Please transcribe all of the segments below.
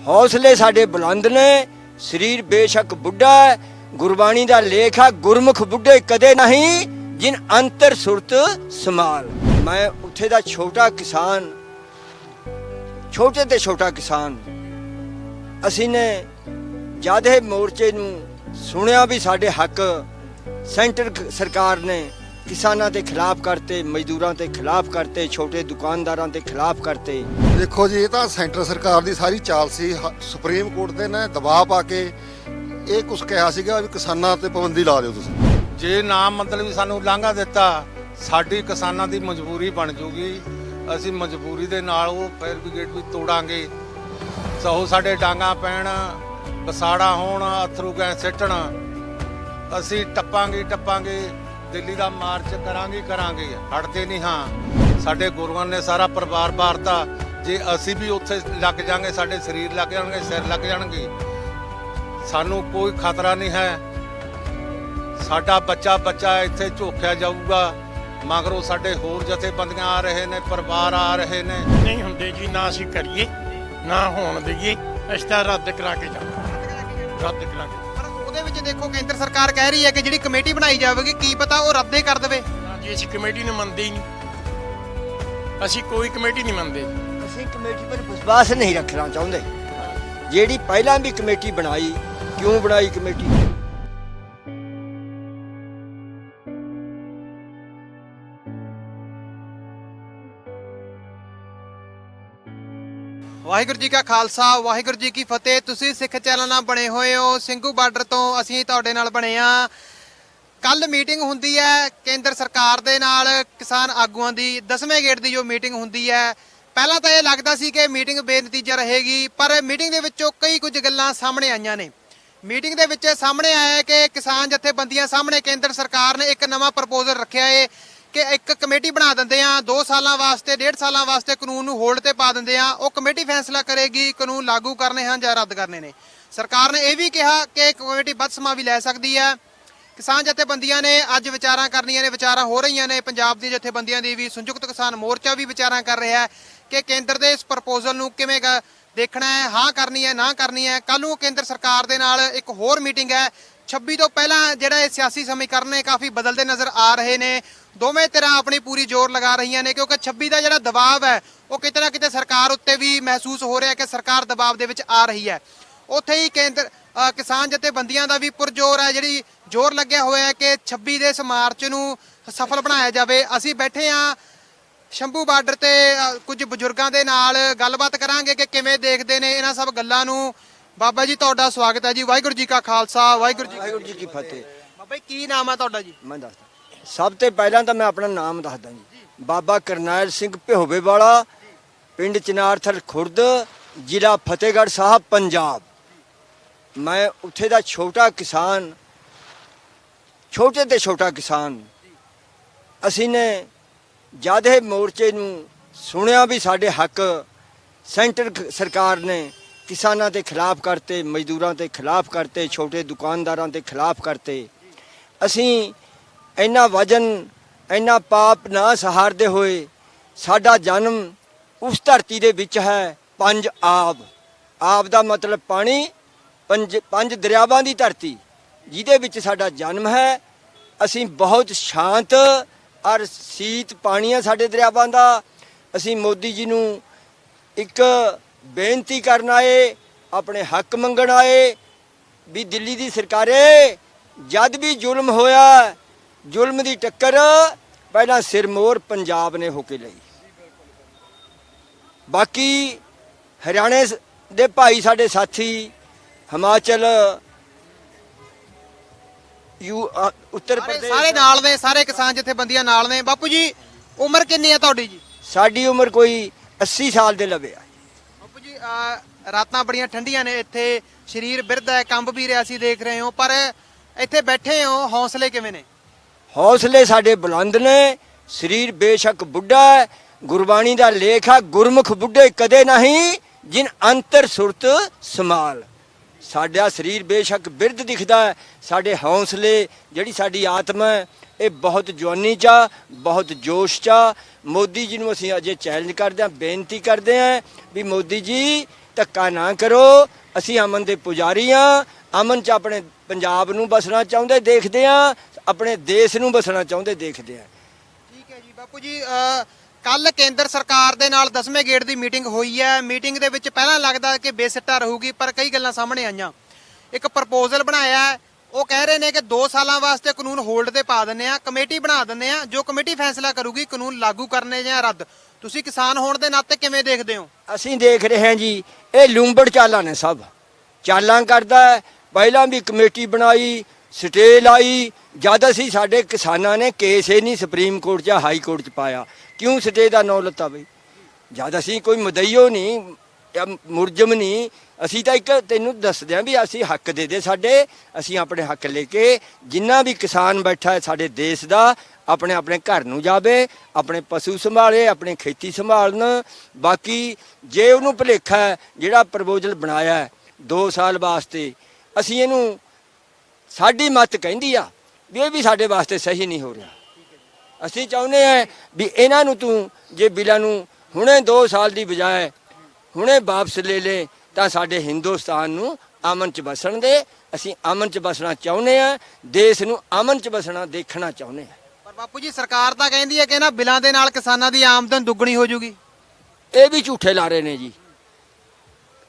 हौसले साडे बुलंद ने, शरीर बेशक बुढ़ा है, गुरबाणी दा लेख है, गुरमुख बुढ़े कदे नहीं, जिन अंतर सुरत समाल। मैं उत्थे दा छोटा किसान, छोटे ते छोटा किसान, असी ने जादे मोर्चे नूं सुनिया भी साडे हक सेंटर सरकार ने किसानां दे खिलाफ करते, मजदूरां दे खिलाफ करते, छोटे दुकानदारां दे खिलाफ करते। देखो जी, ये तो सेंटर सरकार की सारी चाल सी। सुप्रीम कोर्ट दे ने दबाव पा के ये कुछ कहा सीगा भी किसानां ते पाबंदी ला दिओ तुसीं। जे ना मतलब सानू लांघा दिता, साडी किसानां दी मजबूरी बन जूगी। ਅਸੀਂ ਮਜਬੂਰੀ ਦੇ ਨਾਲ ਉਹ ਫਾਇਰ ਬ੍ਰਿਗੇਡ ਵੀ ਤੋੜਾਂਗੇ। ਸੋ ਸਾਡੇ ਡਾਂਗਾ ਪੈਣ, ਬਸਾੜਾ ਹੋਣ, ਅਥਰੂ ਗੈਸ ਸਿੱਟਣ, ਅਸੀਂ ਟੱਪਾਂਗੇ ਦਿੱਲੀ ਦਾ ਮਾਰਚ ਕਰਾਂਗੇ ਹਟਦੇ ਨਹੀਂ ਹਾਂ। ਸਾਡੇ ਗੁਰੂਆਂ ਨੇ ਸਾਰਾ ਪਰਿਵਾਰ ਵਾਰਤਾ, ਜੇ ਅਸੀਂ ਵੀ ਉੱਥੇ ਲੱਗ ਜਾਾਂਗੇ, ਸਾਡੇ ਸਰੀਰ ਲੱਗ ਜਾਣਗੇ, ਸਿਰ ਲੱਗ ਜਾਣਗੇ, ਸਾਨੂੰ ਕੋਈ ਖਤਰਾ ਨਹੀਂ ਹੈ। ਸਾਡਾ ਬੱਚਾ ਇੱਥੇ ਝੋਕਿਆ ਜਾਊਗਾ, ਮਗਰੋਂ ਸਾਡੇ ਹੋਰ ਜਥੇਬੰਦੀਆਂ ਆ ਰਹੇ ਨੇ, ਪਰਿਵਾਰ ਆ ਰਹੇ ਨੇ। ਨਹੀਂ ਹੁੰਦੇ ਜੀ, ਨਾ ਅਸੀਂ ਕਰੀਏ ਨਾ ਹੋਣ ਦਈਏ, ਅਸੀਂ ਤਾਂ ਰੱਦ ਕਰਾ ਕੇ ਜਾਵਾਂਗੇ, ਰੱਦ ਕਰਾਂਗੇ। ਪਰ ਉਹਦੇ ਵਿੱਚ ਦੇਖੋ ਕੇਂਦਰ ਸਰਕਾਰ ਕਹਿ ਰਹੀ ਹੈ ਕਿ ਜਿਹੜੀ ਕਮੇਟੀ ਬਣਾਈ ਜਾਵੇਗੀ, ਕੀ ਪਤਾ ਉਹ ਰੱਦੇ ਕਰ ਦੇਵੇ। ਜੀ ਅਸੀਂ ਕਮੇਟੀ ਨੂੰ ਮੰਨਦੇ ਹੀ ਨਹੀਂ, ਅਸੀਂ ਕੋਈ ਕਮੇਟੀ ਨਹੀਂ ਮੰਨਦੇ। ਅਸੀਂ ਕਮੇਟੀ ਪਰ ਵਿਸ਼ਵਾਸ ਨਹੀਂ ਰੱਖਣਾ ਚਾਹੁੰਦੇ। ਜਿਹੜੀ ਪਹਿਲਾਂ ਵੀ ਕਮੇਟੀ ਬਣਾਈ, ਕਿਉਂ ਬਣਾਈ ਕਮੇਟੀ? ਵਾਹਿਗੁਰੂ ਜੀ ਕਾ ਖਾਲਸਾ, ਵਾਹਿਗੁਰੂ ਜੀ ਕੀ ਫਤਿਹ। ਤੁਸੀਂ ਸਿੱਖ ਚੈਨਲ ਨਾਲ ਬਣੇ ਹੋਏ ਹੋ। ਸਿੰਘੂ ਬਾਰਡਰ ਤੋਂ ਅਸੀਂ ਤੁਹਾਡੇ ਨਾਲ ਬਣੇ ਆ। ਕੱਲ ਮੀਟਿੰਗ ਹੁੰਦੀ ਹੈ ਕੇਂਦਰ ਸਰਕਾਰ ਦੇ ਨਾਲ ਕਿਸਾਨ ਆਗੂਆਂ ਦੀ, 10ਵੇਂ ਗੇੜ ਦੀ ਜੋ ਮੀਟਿੰਗ ਹੁੰਦੀ ਹੈ। ਪਹਿਲਾਂ ਤਾਂ ਇਹ ਲੱਗਦਾ ਸੀ ਕਿ ਮੀਟਿੰਗ ਬੇਨਤੀਜਾ ਰਹੇਗੀ, ਪਰ ਮੀਟਿੰਗ ਦੇ ਵਿੱਚੋਂ ਕਈ ਕੁਝ ਗੱਲਾਂ ਸਾਹਮਣੇ ਆਈਆਂ ਨੇ। ਮੀਟਿੰਗ ਦੇ ਵਿੱਚ ਸਾਹਮਣੇ ਆਇਆ ਕਿ ਕਿਸਾਨ ਜਥੇਬੰਦੀਆਂ ਸਾਹਮਣੇ ਕੇਂਦਰ ਸਰਕਾਰ ਨੇ ਇੱਕ ਨਵਾਂ ਪ੍ਰਪੋਜ਼ਲ ਰੱਖਿਆ ਹੈ ਕਿ ਇੱਕ ਕਮੇਟੀ ਬਣਾ ਦਿੰਦੇ ਆ, 2 ਸਾਲਾਂ ਵਾਸਤੇ, 1.5 ਸਾਲਾਂ ਵਾਸਤੇ ਕਾਨੂੰਨ ਨੂੰ ਹੋਲਡ ਤੇ ਪਾ ਦਿੰਦੇ ਆ। ਉਹ ਕਮੇਟੀ ਫੈਸਲਾ ਕਰੇਗੀ ਕਾਨੂੰਨ ਲਾਗੂ ਕਰਨੇ ਹਨ ਜਾਂ ਰੱਦ ਕਰਨੇ ਨੇ। ਸਰਕਾਰ ਨੇ ਇਹ ਵੀ ਕਿਹਾ ਕਿ ਕਮੇਟੀ ਵੱਧ ਸਮਾਂ ਵੀ ਲੈ ਸਕਦੀ ਹੈ। ਕਿਸਾਨ ਜਥੇਬੰਦੀਆਂ ਨੇ ਅੱਜ ਵਿਚਾਰਾਂ ਕਰਨੀਆਂ ਨੇ, ਵਿਚਾਰਾਂ ਹੋ ਰਹੀਆਂ ਨੇ। ਪੰਜਾਬ ਦੀਆਂ ਜਥੇਬੰਦੀਆਂ ਦੀ ਵੀ, ਸੰਯੁਕਤ ਕਿਸਾਨ ਮੋਰਚਾ ਵੀ ਵਿਚਾਰਾਂ ਕਰ ਰਿਹਾ ਹੈ ਕਿ ਕੇਂਦਰ ਦੇ ਇਸ ਪ੍ਰਪੋਜ਼ਲ ਨੂੰ ਕਿਵੇਂ ਦੇਖਣਾ ਹੈ, ਹਾਂ ਕਰਨੀ ਹੈ, ਨਾ ਕਰਨੀ ਹੈ। ਕੱਲ੍ਹ ਨੂੰ ਕੇਂਦਰ ਸਰਕਾਰ ਦੇ ਨਾਲ ਇੱਕ ਹੋਰ ਮੀਟਿੰਗ ਹੈ। 26 ਤੋਂ ਪਹਿਲਾਂ ਜਿਹੜਾ ਇਹ ਸਿਆਸੀ ਸਮੀਕਰਨ ਨੇ ਕਾਫੀ ਬਦਲਦੇ ਨਜ਼ਰ ਆ ਰਹੇ ਨੇ। ਦੋਵੇਂ ਧਿਰਾਂ ਆਪਣੀ ਪੂਰੀ ਜ਼ੋਰ ਲਗਾ ਰਹੀਆਂ ਨੇ, ਕਿਉਂਕਿ 26 ਦਾ ਜਿਹੜਾ ਦਬਾਅ ਹੈ ਉਹ ਕਿਤੇ ਨਾ ਕਿਤੇ ਸਰਕਾਰ ਉੱਤੇ ਵੀ ਮਹਿਸੂਸ ਹੋ ਰਿਹਾ ਕਿ ਸਰਕਾਰ ਦਬਾਅ ਦੇ ਵਿੱਚ ਆ ਰਹੀ ਹੈ। ਉੱਥੇ ਹੀ ਕੇਂਦਰ ਕਿਸਾਨ ਜਥੇਬੰਦੀਆਂ ਦਾ ਵੀ ਪੁਰਜ਼ੋਰ ਹੈ, ਜਿਹੜੀ ਜ਼ੋਰ ਲੱਗਿਆ ਹੋਇਆ ਹੈ ਕਿ 26 ਦੇ ਇਸ ਮਾਰਚ ਨੂੰ ਸਫਲ ਬਣਾਇਆ ਜਾਵੇ। ਅਸੀਂ ਬੈਠੇ ਹਾਂ ਸ਼ੰਭੂ ਬਾਰਡਰ ਤੇ, ਕੁਝ ਬਜ਼ੁਰਗਾਂ ਦੇ ਨਾਲ ਗੱਲਬਾਤ ਕਰਾਂਗੇ ਕਿ ਕਿਵੇਂ ਦੇਖਦੇ ਨੇ ਇਹਨਾਂ ਸਭ ਗੱਲਾਂ ਨੂੰ। ਬਾਬਾ ਜੀ ਤੁਹਾਡਾ ਸਵਾਗਤ ਹੈ ਜੀ। ਵਾਹਿਗੁਰੂ ਜੀ ਕਾ ਖਾਲਸਾ, ਵਾਹਿਗੁਰੂ ਜੀ ਕੀ ਫਤਿਹ। ਬਾਬਾ ਜੀ ਕੀ ਨਾਮ ਹੈ ਤੁਹਾਡਾ ਜੀ? ਮੈਂ ਦੱਸਦਾ, ਸਭ ਤੋਂ ਪਹਿਲਾਂ ਤਾਂ ਮੈਂ ਆਪਣਾ ਨਾਮ ਦੱਸਦਾ ਜੀ। ਬਾਬਾ ਕਰਨੈਲ ਸਿੰਘ ਭਿਹੋਵੇ ਵਾਲਾ, ਪਿੰਡ ਚਨਾਰਥਲ ਖੁਰਦ, ਜ਼ਿਲ੍ਹਾ ਫਤਿਹਗੜ੍ਹ ਸਾਹਿਬ, ਪੰਜਾਬ। ਮੈਂ ਉੱਥੇ ਦਾ ਛੋਟਾ ਕਿਸਾਨ, ਛੋਟੇ ਤੇ ਛੋਟਾ ਕਿਸਾਨ। ਅਸੀਂ ਨੇ ਜਾਦੇ ਮੋਰਚੇ ਨੂੰ ਸੁਣਿਆ ਵੀ ਸਾਡੇ ਹੱਕ ਸੈਂਟਰ ਸਰਕਾਰ ਨੇ ਕਿਸਾਨਾਂ ਦੇ ਖਿਲਾਫ ਕਰਤੇ, ਮਜ਼ਦੂਰਾਂ ਦੇ ਖਿਲਾਫ ਕਰਤੇ, ਛੋਟੇ ਦੁਕਾਨਦਾਰਾਂ ਦੇ ਖਿਲਾਫ ਕਰਤੇ। ਅਸੀਂ ਇੰਨਾ ਵਜਨ, ਇੰਨਾ ਪਾਪ ਨਾ ਸਹਾਰਦੇ ਹੋਏ, ਸਾਡਾ ਜਨਮ ਉਸ ਧਰਤੀ ਦੇ ਵਿੱਚ ਹੈ, 5 ਆਬ। ਆਬ ਦਾ ਮਤਲਬ ਪਾਣੀ, 5 ਦਰਿਆਵਾਂ ਦੀ ਧਰਤੀ, ਜਿਹਦੇ ਵਿੱਚ ਸਾਡਾ ਜਨਮ ਹੈ। ਅਸੀਂ ਬਹੁਤ ਸ਼ਾਂਤ ਔਰ ਸੀਤ ਪਾਣੀ ਹੈ ਸਾਡੇ ਦਰਿਆਵਾਂ ਦਾ। ਅਸੀਂ ਮੋਦੀ ਜੀ ਨੂੰ ਇੱਕ ਬੇਨਤੀ ਕਰਨ ਆਏ, ਆਪਣੇ ਹੱਕ ਮੰਗਣ ਆਏ ਵੀ ਦਿੱਲੀ ਦੀ ਸਰਕਾਰੇ, ਜਦ ਵੀ ਜ਼ੁਲਮ ਹੋਇਆ, ਜ਼ੁਲਮ ਦੀ ਟੱਕਰ ਪਹਿਲਾਂ ਸਿਰਮੌਰ ਪੰਜਾਬ ਨੇ ਹੋ ਕੇ ਲਈ। ਬਾਕੀ ਹਰਿਆਣੇ ਦੇ ਭਾਈ ਸਾਡੇ ਸਾਥੀ, ਹਿਮਾਚਲ, ਉੱਤਰ ਪ੍ਰਦੇਸ਼, ਸਾਰੇ ਨਾਲ ਨੇ, ਸਾਰੇ ਕਿਸਾਨ ਜਥੇਬੰਦੀਆਂ ਨਾਲ ਨੇ। ਬਾਪੂ ਜੀ ਉਮਰ ਕਿੰਨੀ ਹੈ ਤੁਹਾਡੀ ਜੀ? ਸਾਡੀ ਉਮਰ ਕੋਈ 80 ਸਾਲ ਦੇ ਲਵੇ ਆ। ਬਾਪੂ ਜੀ ਰਾਤਾਂ ਬੜੀਆਂ ਠੰਡੀਆਂ ਨੇ, ਇੱਥੇ ਸਰੀਰ ਬਿਰਧ ਹੈ, ਕੰਬ ਵੀ ਰਿਹਾ ਸੀ, ਦੇਖ ਰਹੇ ਹੋ, ਪਰ ਇੱਥੇ ਬੈਠੇ ਹੋ, ਹੌਸਲੇ ਕਿਵੇਂ ਨੇ? ਹੌਸਲੇ ਸਾਡੇ ਬੁਲੰਦ ਨੇ, ਸਰੀਰ ਬੇਸ਼ੱਕ ਬੁੱਢਾ ਹੈ, ਗੁਰਬਾਣੀ ਦਾ ਲੇਖ ਹੈ, ਗੁਰਮੁਖ ਬੁੱਢੇ ਕਦੇ ਨਹੀਂ, ਜਿਨ ਅੰਤਰ ਸੁਰਤ ਸਮਾਲ। ਸਾਡਾ ਸਰੀਰ ਬੇਸ਼ੱਕ ਬਿਰਧ ਦਿਖਦਾ ਹੈ, ਸਾਡੇ ਹੌਸਲੇ, ਜਿਹੜੀ ਸਾਡੀ ਆਤਮਾ ਹੈ, ਇਹ ਬਹੁਤ ਜਵਾਨੀ 'ਚ ਆ, ਬਹੁਤ ਜੋਸ਼ 'ਚ ਆ। ਮੋਦੀ ਜੀ ਨੂੰ ਅਸੀਂ ਅਜੇ ਚੈਲੰਜ ਕਰਦੇ ਹਾਂ, ਬੇਨਤੀ ਕਰਦੇ ਹਾਂ ਵੀ ਮੋਦੀ ਜੀ ਧੱਕਾ ਨਾ ਕਰੋ। ਅਸੀਂ ਅਮਨ ਦੇ ਪੁਜਾਰੀ ਹਾਂ। ਅਮਨ 'ਚ ਆਪਣੇ ਪੰਜਾਬ ਨੂੰ ਬਸਣਾ ਚਾਹੁੰਦੇ ਦੇਖਦੇ ਹਾਂ, ਆਪਣੇ ਦੇਸ਼ ਨੂੰ ਬਸਣਾ ਚਾਹੁੰਦੇ ਦੇਖਦੇ ਹਾਂ। ਠੀਕ ਹੈ ਜੀ ਬਾਪੂ ਜੀ, ਕੱਲ ਕੇਂਦਰ ਸਰਕਾਰ ਦੇ ਨਾਲ 10ਵੇਂ ਗੇੜ ਦੀ ਮੀਟਿੰਗ ਹੋਈ ਹੈ। ਮੀਟਿੰਗ ਦੇ ਵਿੱਚ ਪਹਿਲਾਂ ਲੱਗਦਾ ਕਿ ਬੇਸਿੱਟਾ ਰਹੂਗੀ, ਪਰ ਕਈ ਗੱਲਾਂ ਸਾਹਮਣੇ ਆਈਆਂ। ਇੱਕ ਪ੍ਰਪੋਜ਼ਲ ਬਣਾਇਆ ਹੈ, ਉਹ ਕਹਿ ਰਹੇ ਨੇ ਕਿ 2 ਸਾਲਾਂ ਵਾਸਤੇ ਕਾਨੂੰਨ ਹੋਲਡ ਤੇ ਪਾ ਦਿੰਦੇ ਆ, ਕਮੇਟੀ ਬਣਾ ਦਿੰਦੇ ਆ, ਜੋ ਕਮੇਟੀ ਫੈਸਲਾ ਕਰੂਗੀ ਕਾਨੂੰਨ ਲਾਗੂ ਕਰਨੇ ਜਾਂ ਰੱਦ। ਤੁਸੀਂ ਕਿਸਾਨ ਹੋਣ ਦੇ ਨਾਤੇ ਕਿਵੇਂ ਦੇਖਦੇ ਹੋ? ਅਸੀਂ ਦੇਖ ਰਹੇ ਹਾਂ ਜੀ, ਇਹ ਲੂੰਬੜ ਚਾਲਾਂ ਨੇ, ਸਭ ਚਾਲਾਂ ਕਰਦਾ ਹੈ। ਪਹਿਲਾਂ ਵੀ ਕਮੇਟੀ ਬਣਾਈ, ਸਟੇ ਲਾਈ, ਜਦ ਅਸੀਂ ਸਾਡੇ ਕਿਸਾਨਾਂ ਨੇ ਕੇਸ ਹੀ ਨਹੀਂ ਸੁਪਰੀਮ ਕੋਰਟ 'ਚ ਹਾਈ ਕੋਰਟ 'ਚ ਪਾਇਆ। ਕਿਉਂ ਸਟੇ ਦਾ ਨਾਂ ਲੱਤਾ ਬਈ? ਜਦ ਅਸੀਂ ਕੋਈ ਮੁਦਈਓ ਨਹੀਂ ਜਾਂ ਮੁਰਜਮ ਨਹੀਂ, ਅਸੀਂ ਤਾਂ ਇੱਕ ਤੈਨੂੰ ਦੱਸਦੇ ਹਾਂ ਵੀ ਅਸੀਂ ਹੱਕ ਦੇ ਸਾਡੇ, ਅਸੀਂ ਆਪਣੇ ਹੱਕ ਲੈ ਕੇ ਜਿੰਨਾ ਵੀ ਕਿਸਾਨ ਬੈਠਾ ਹੈ ਸਾਡੇ ਦੇਸ਼ ਦਾ, ਆਪਣੇ ਆਪਣੇ ਘਰ ਨੂੰ ਜਾਵੇ, ਆਪਣੇ ਪਸ਼ੂ ਸੰਭਾਲੇ, ਆਪਣੇ ਖੇਤੀ ਸੰਭਾਲਣ। ਬਾਕੀ ਜੇ ਉਹਨੂੰ ਭੁਲੇਖਾ ਹੈ ਜਿਹੜਾ ਪ੍ਰਪੋਜ਼ਲ ਬਣਾਇਆ ਹੈ 2 ਸਾਲ ਵਾਸਤੇ, ਅਸੀਂ ਇਹਨੂੰ, ਸਾਡੀ ਮੱਤ ਕਹਿੰਦੀ ਆ ਵੀ ਇਹ ਵੀ ਸਾਡੇ ਵਾਸਤੇ ਸਹੀ ਨਹੀਂ ਹੋ ਰਿਹਾ। ਅਸੀਂ ਚਾਹੁੰਦੇ ਹਾਂ ਵੀ ਇਹਨਾਂ ਨੂੰ ਤੂੰ ਜੇ ਬਿੱਲਾਂ ਨੂੰ ਹੁਣੇ 2 ਸਾਲ ਦੀ ਬਜਾਏ ਹੁਣੇ ਵਾਪਸ ਲੈ ਲੈ ਤਾਂ ਸਾਡੇ ਹਿੰਦੁਸਤਾਨ ਨੂੰ ਅਮਨ 'ਚ ਵਸਣ ਦੇ। ਅਸੀਂ ਅਮਨ 'ਚ ਵਸਣਾ ਚਾਹੁੰਦੇ ਹਾਂ, ਦੇਸ਼ ਨੂੰ ਅਮਨ 'ਚ ਵਸਣਾ ਦੇਖਣਾ ਚਾਹੁੰਦੇ ਹਾਂ। ਪਰ ਬਾਪੂ ਜੀ ਸਰਕਾਰ ਤਾਂ ਕਹਿੰਦੀ ਹੈ ਕਿ ਇਹਨਾਂ ਬਿੱਲਾਂ ਦੇ ਨਾਲ ਕਿਸਾਨਾਂ ਦੀ ਆਮਦਨ ਦੁੱਗਣੀ ਹੋ ਜੂਗੀ। ਇਹ ਵੀ ਝੂਠੇ ਲਾਰੇ ਨੇ ਜੀ।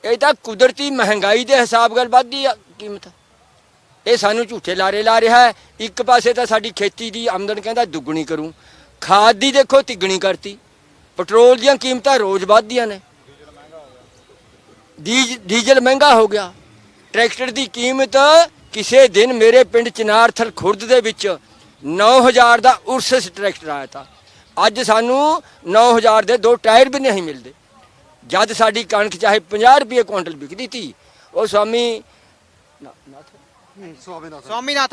ਇਹ ਤਾਂ ਕੁਦਰਤੀ ਮਹਿੰਗਾਈ ਦੇ ਹਿਸਾਬ ਨਾਲ ਵੱਧਦੀ ਆ ਕੀਮਤ। ਇਹ ਸਾਨੂੰ ਝੂਠੇ ਲਾਰੇ ਲਾ ਰਿਹਾ ਹੈ। ਇੱਕ ਪਾਸੇ ਤਾਂ ਸਾਡੀ ਖੇਤੀ ਦੀ ਆਮਦਨ ਕਹਿੰਦਾ ਦੁੱਗਣੀ ਕਰੂੰ, ਖਾਦ ਦੀ ਦੇਖੋ ਤਿੱਗਣੀ ਕਰਤੀ, ਪੈਟਰੋਲ ਦੀਆਂ ਕੀਮਤਾਂ ਰੋਜ਼ ਵੱਧਦੀਆਂ ਨੇ, ਡੀਜ਼ਲ ਮਹਿੰਗਾ ਹੋ ਗਿਆ, ਟਰੈਕਟਰ ਦੀ ਕੀਮਤ ਕਿਸੇ ਦਿਨ ਮੇਰੇ ਪਿੰਡ ਚਨਾਰਥਲ ਖੁਰਦ ਦੇ ਵਿੱਚ 9000 ਦਾ ਉਰਸਸ ਟਰੈਕਟਰ ਆਇਆ ਤਾ। ਅੱਜ ਸਾਨੂੰ 9000 ਦੇ 2 ਟਾਇਰ ਵੀ ਨਹੀਂ ਮਿਲਦੇ। ਜਦ ਸਾਡੀ ਕਣਕ ਚਾਹੇ 50 ਰੁਪਏ ਕੁਇੰਟਲ ਵਿਕਦੀ ਤੀ। ਉਹ ਸਵਾਮੀਨਾਥਨ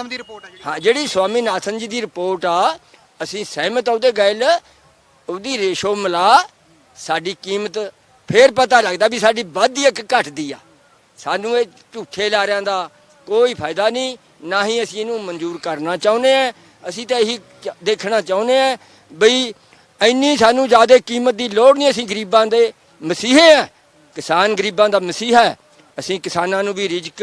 ਦੀ ਰਿਪੋਰਟ ਹੈ ਜਿਹੜੀ। ਹਾਂ, ਜਿਹੜੀ ਸਵਾਮੀਨਾਥਨ ਜੀ ਦੀ ਰਿਪੋਰਟ ਆ, ਅਸੀਂ ਸਹਿਮਤ ਆ ਉਹਦੇ ਗੱਲ। ਉਹਦੀ ਰੇਸ਼ੋ ਮਿਲਾ ਸਾਡੀ ਕੀਮਤ, ਫੇਰ ਪਤਾ ਲੱਗਦਾ ਵੀ ਸਾਡੀ ਵੱਧਦੀ ਆ ਕਿ ਘਟਦੀ ਆ। ਸਾਨੂੰ ਇਹ ਝੂਠੇ ਲਾਰਿਆਂ ਦਾ ਕੋਈ ਫਾਇਦਾ ਨਹੀਂ, ਨਾ ਹੀ ਅਸੀਂ ਇਹਨੂੰ ਮਨਜ਼ੂਰ ਕਰਨਾ ਚਾਹੁੰਦੇ ਹਾਂ। ਅਸੀਂ ਤਾਂ ਇਹੀ ਦੇਖਣਾ ਚਾਹੁੰਦੇ ਹਾਂ ਬਈ ਇੰਨੀ ਸਾਨੂੰ ਜ਼ਿਆਦਾ ਕੀਮਤ ਦੀ ਲੋੜ ਨਹੀਂ। ਅਸੀਂ ਗਰੀਬਾਂ ਦੇ ਮਸੀਹੇ ਆ, ਕਿਸਾਨ ਗਰੀਬਾਂ ਦਾ ਮਸੀਹਾ ਹੈ। ਅਸੀਂ ਕਿਸਾਨਾਂ ਨੂੰ ਵੀ ਰਿਜ਼ਕ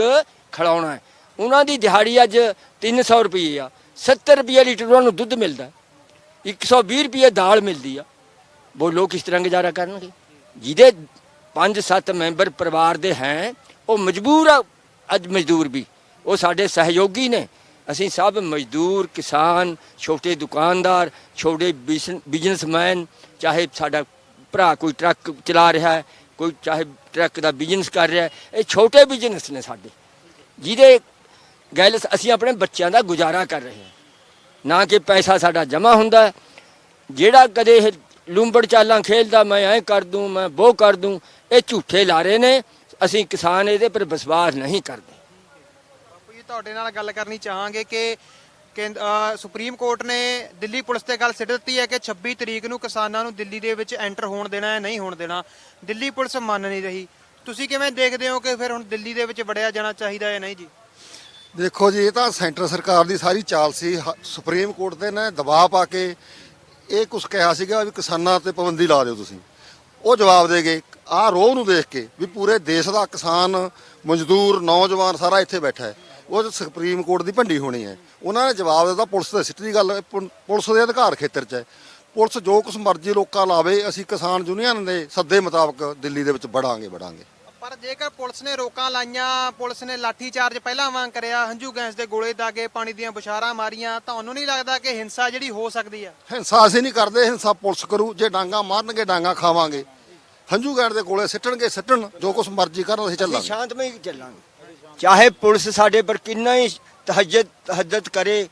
ਖਿਲਾਉਣਾ ਹੈ। ਉਹਨਾਂ ਦੀ ਦਿਹਾੜੀ ਅੱਜ 300 ਰੁਪਏ ਆ, 70 ਰੁਪਏ ਲੀਟਰ ਉਹਨਾਂ ਨੂੰ ਦੁੱਧ ਮਿਲਦਾ, 120 ਰੁਪਏ ਦਾਲ ਮਿਲਦੀ ਆ। ਬੋਲੋ ਕਿਸ ਤਰ੍ਹਾਂ ਗੁਜ਼ਾਰਾ ਕਰਨਗੇ? ਜਿਹਦੇ 5-7 ਮੈਂਬਰ ਪਰਿਵਾਰ ਦੇ ਹੈ ਉਹ ਮਜਬੂਰ ਆ। ਅੱਜ ਮਜ਼ਦੂਰ ਵੀ ਉਹ ਸਾਡੇ ਸਹਿਯੋਗੀ ਨੇ। ਅਸੀਂ ਸਭ ਮਜ਼ਦੂਰ, ਕਿਸਾਨ, ਛੋਟੇ ਦੁਕਾਨਦਾਰ, ਛੋਟੇ ਬਿਜ਼ਨਸਮੈਨ, ਚਾਹੇ ਸਾਡਾ ਭਰਾ ਕੋਈ ਟਰੱਕ ਚਲਾ ਰਿਹਾ ਹੈ, ਕੋਈ ਚਾਹੇ ਟਰੱਕ ਦਾ ਬਿਜ਼ਨਸ ਕਰ ਰਿਹਾ ਹੈ, ਇਹ ਛੋਟੇ ਬਿਜ਼ਨਸ ਨੇ ਸਾਡੇ, ਜਿਹਦੇ ਗੱਲ ਅਸੀਂ ਆਪਣੇ ਬੱਚਿਆਂ ਦਾ ਗੁਜ਼ਾਰਾ ਕਰ ਰਹੇ ਹਾਂ। ਨਾ ਕਿ ਪੈਸਾ ਸਾਡਾ ਜਮ੍ਹਾਂ ਹੁੰਦਾ ਹੈ। ਜਿਹੜਾ ਕਦੇ ਇਹ ਲੂੰਬੜ ਚਾਲਾਂ ਖੇਲਦਾ, ਮੈਂ ਐਂ ਕਰ ਦੂੰ, ਮੈਂ ਉਹ ਕਰ ਦੂੰ, ਇਹ ਝੂਠੇ ਲਾਰੇ ਨੇ। ਅਸੀਂ ਕਿਸਾਨ ਇਹਦੇ ਪਰ ਵਿਸ਼ਵਾਸ ਨਹੀਂ ਕਰਦੇ। ਬਾਪੂ ਜੀ ਤੁਹਾਡੇ ਨਾਲ ਗੱਲ ਕਰਨੀ ਚਾਹਾਂਗੇ ਕਿ ਸੁਪਰੀਮ ਕੋਰਟ ਨੇ ਦਿੱਲੀ ਪੁਲਿਸ ਤੇ ਗੱਲ ਸਿੱਟ ਦਿੱਤੀ ਹੈ ਕਿ 26 ਤਰੀਕ ਨੂੰ ਕਿਸਾਨਾਂ ਨੂੰ ਦਿੱਲੀ ਦੇ ਵਿੱਚ ਐਂਟਰ ਹੋਣ ਦੇਣਾ ਹੈ, ਨਹੀਂ ਹੋਣ ਦੇਣਾ। ਦਿੱਲੀ ਪੁਲਿਸ ਮੰਨ ਨਹੀਂ ਰਹੀ। ਤੁਸੀਂ ਕਿਵੇਂ ਦੇਖਦੇ ਹੋ ਕਿ ਫਿਰ ਹੁਣ ਦਿੱਲੀ ਦੇ ਵਿੱਚ ਵੜਿਆ ਜਾਣਾ ਚਾਹੀਦਾ ਹੈ, ਨਹੀਂ ਜੀ? ਦੇਖੋ ਜੀ, ਇਹ ਤਾਂ ਸੈਂਟਰ ਸਰਕਾਰ ਦੀ ਸਾਰੀ ਚਾਲ ਸੀ। ਸੁਪਰੀਮ ਕੋਰਟ ਦੇ ਨੇ ਦਬਾਅ ਪਾ ਕੇ ਇਹ ਕੁਝ ਕਿਹਾ ਸੀਗਾ ਵੀ ਕਿਸਾਨਾਂ ਤੇ ਪਾਬੰਦੀ ਲਾ ਦਿਓ ਤੁਸੀਂ। ਉਹ ਜਵਾਬ ਦੇ ਗਏ। ਆਹ ਰੋਹ ਨੂੰ ਦੇਖ ਕੇ ਵੀ ਪੂਰੇ ਦੇਸ਼ ਦਾ ਕਿਸਾਨ, ਮਜ਼ਦੂਰ, ਨੌਜਵਾਨ ਸਾਰਾ ਇੱਥੇ ਬੈਠਾ ਹੈ। ਉਹ ਸੁਪਰੀਮ ਕੋਰਟ ਦੀ ਭੰਡੀ ਹੋਣੀ ਹੈ। ਉਹਨਾਂ ਨੇ ਜਵਾਬ ਦਿੱਤਾ ਪੁਲਿਸ ਦੇ ਸਿੱਟੀ ਗੱਲ। ਪੁਲਿਸ ਦੇ ਅਧਿਕਾਰ ਖੇਤਰ 'ਚ ਹੈ। ਪੁਲਿਸ ਜੋ ਕੁਛ ਮਰਜ਼ੀ ਲੋਕਾਂ ਲਾਵੇ, ਅਸੀਂ ਕਿਸਾਨ ਯੂਨੀਅਨ ਦੇ ਸੱਦੇ ਮੁਤਾਬਕ ਦਿੱਲੀ ਦੇ ਵਿੱਚ ਵੜਾਂਗੇ। ਪਰ ਜੇਕਰ ਪੁਲਿਸ ਨੇ ਰੋਕਾਂ ਲਾਈਆਂ, ਪੁਲਿਸ ਨੇ ਲਾਠੀ ਚਾਰਜ ਪਹਿਲਾਂ ਵਾਂਗ ਕਰਿਆ, ਹੰਝੂ ਗੈਸ ਦੇ ਗੋਲੇ ਦਾਗੇ, ਪਾਣੀ ਦੀਆਂ ਬੁਛਾਰਾਂ ਮਾਰੀਆਂ, ਤੁਹਾਨੂੰ ਨਹੀਂ ਲੱਗਦਾ ਕਿ ਹਿੰਸਾ ਜਿਹੜੀ ਹੋ ਸਕਦੀ ਹੈ? ਹਿੰਸਾ ਅਸੀਂ ਨਹੀਂ ਕਰਦੇ, ਹਿੰਸਾ ਪੁਲਿਸ ਕਰੂ। ਜੇ ਡਾਂਗਾ ਮਾਰਨਗੇ ਡਾਂਗਾ ਖਾਵਾਂਗੇ, ਹੰਝੂ ਗੈਸ ਦੇ ਗੋਲੇ ਸਿੱਟਣਗੇ ਸਿੱਟਣ, ਜੋ ਕੁਛ ਮਰਜ਼ੀ ਕਰਨ ਅਸੀਂ ਅਸੀਂ ਚੱਲਾਂਗੇ। ਸ਼ਾਂਤਮਈ ਚੱਲਾਂਗੇ, ਚਾਹੇ ਪੁਲਿਸ ਸਾਡੇ ਪਰ ਕਿੰਨਾ ਹੀ ਤਹੱਜਦ ਕਰੇ।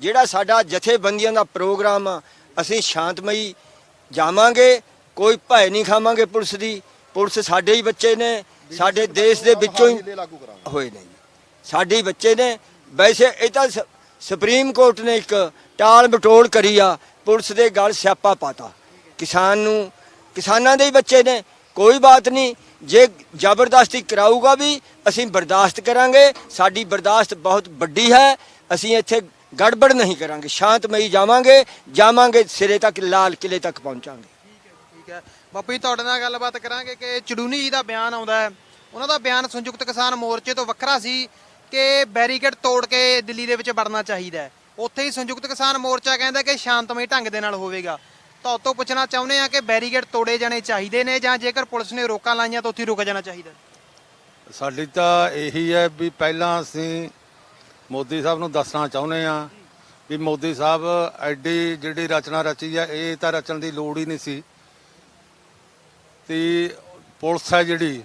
ਜਿਹੜਾ ਸਾਡਾ ਜਥੇਬੰਦੀਆਂ ਦਾ ਪ੍ਰੋਗਰਾਮ ਆ, ਅਸੀਂ ਸ਼ਾਂਤਮਈ ਜਾਵਾਂਗੇ, ਕੋਈ ਭੈ ਨਹੀਂ ਖਾਵਾਂਗੇ ਪੁਲਿਸ ਦੀ। ਪੁਲਿਸ ਸਾਡੇ ਹੀ ਬੱਚੇ ਨੇ, ਸਾਡੇ ਦੇਸ਼ ਦੇ ਵਿੱਚੋਂ ਹੀ ਹੋਏ ਨੇ, ਸਾਡੇ ਹੀ ਬੱਚੇ ਨੇ। ਵੈਸੇ ਇਹ ਤਾਂ ਸੁਪਰੀਮ ਕੋਰਟ ਨੇ ਇੱਕ ਟਾਲ ਮਟੋਲ ਕਰੀ ਆ, ਪੁਲਿਸ ਦੇ ਗਲ ਸਿਆਪਾ ਪਾਤਾ। ਕਿਸਾਨਾਂ ਦੇ ਹੀ ਬੱਚੇ ਨੇ, ਕੋਈ ਬਾਤ ਨਹੀਂ। ਜੇ ਜ਼ਬਰਦਸਤੀ ਕਰਾਊਗਾ ਵੀ ਅਸੀਂ ਬਰਦਾਸ਼ਤ ਕਰਾਂਗੇ। ਸਾਡੀ ਬਰਦਾਸ਼ਤ ਬਹੁਤ ਵੱਡੀ ਹੈ। ਅਸੀਂ ਇੱਥੇ ਗੜਬੜ ਨਹੀਂ ਕਰਾਂਗੇ, ਸ਼ਾਂਤਮਈ ਜਾਵਾਂਗੇ ਸਿਰੇ ਤੱਕ, ਲਾਲ ਕਿਲੇ ਤੱਕ ਪਹੁੰਚਾਂਗੇ। ਠੀਕ ਹੈ। ਬਾਪੂ ਜੀ ਤੁਹਾਡੇ ਨਾਲ ਗੱਲਬਾਤ ਕਰਾਂਗੇ ਕਿ ਚੜੂਨੀ ਜੀ ਦਾ ਬਿਆਨ ਆਉਂਦਾ ਹੈ, ਉਹਨਾਂ ਦਾ ਬਿਆਨ ਸੰਯੁਕਤ ਕਿਸਾਨ ਮੋਰਚੇ ਤੋਂ ਵੱਖਰਾ ਸੀ ਕਿ ਬੈਰੀਕੇਡ ਤੋੜ ਕੇ ਦਿੱਲੀ ਦੇ ਵਿੱਚ ਵੜਨਾ ਚਾਹੀਦਾ ਹੈ। ਉੱਥੇ ਹੀ ਸੰਯੁਕਤ ਕਿਸਾਨ ਮੋਰਚਾ ਕਹਿੰਦਾ ਕਿ ਸ਼ਾਂਤਮਈ ਢੰਗ ਦੇ ਨਾਲ ਹੋਵੇਗਾ। ਤੁਹਾਡੇ ਤੋਂ ਪੁੱਛਣਾ ਚਾਹੁੰਦੇ ਆ ਕਿ ਬੈਰੀਕੇਡ ਤੋੜੇ ਜਾਣੇ ਚਾਹੀਦੇ ਨੇ ਜਾਂ ਜੇਕਰ ਪੁਲਿਸ ਨੇ ਰੋਕਾਂ ਲਾਈਆਂ ਤਾਂ ਉੱਥੇ ਰੁਕ ਜਾਣਾ ਚਾਹੀਦਾ? ਸਾਡੀ ਤਾਂ ਇਹੀ ਹੈ ਵੀ ਪਹਿਲਾਂ ਅਸੀਂ ਮੋਦੀ ਸਾਹਿਬ ਨੂੰ ਦੱਸਣਾ ਚਾਹੁੰਦੇ ਆ ਵੀ ਮੋਦੀ ਸਾਹਿਬ ਐਡੀ ਜਿਹੜੀ ਰਚਨਾ ਰਚੀ ਆ ਇਹ ਤਾਂ ਰਚਣ ਦੀ ਲੋੜ ਹੀ ਨਹੀਂ ਸੀ। ਤੇ ਪੁਲਿਸ ਹੈ ਜਿਹੜੀ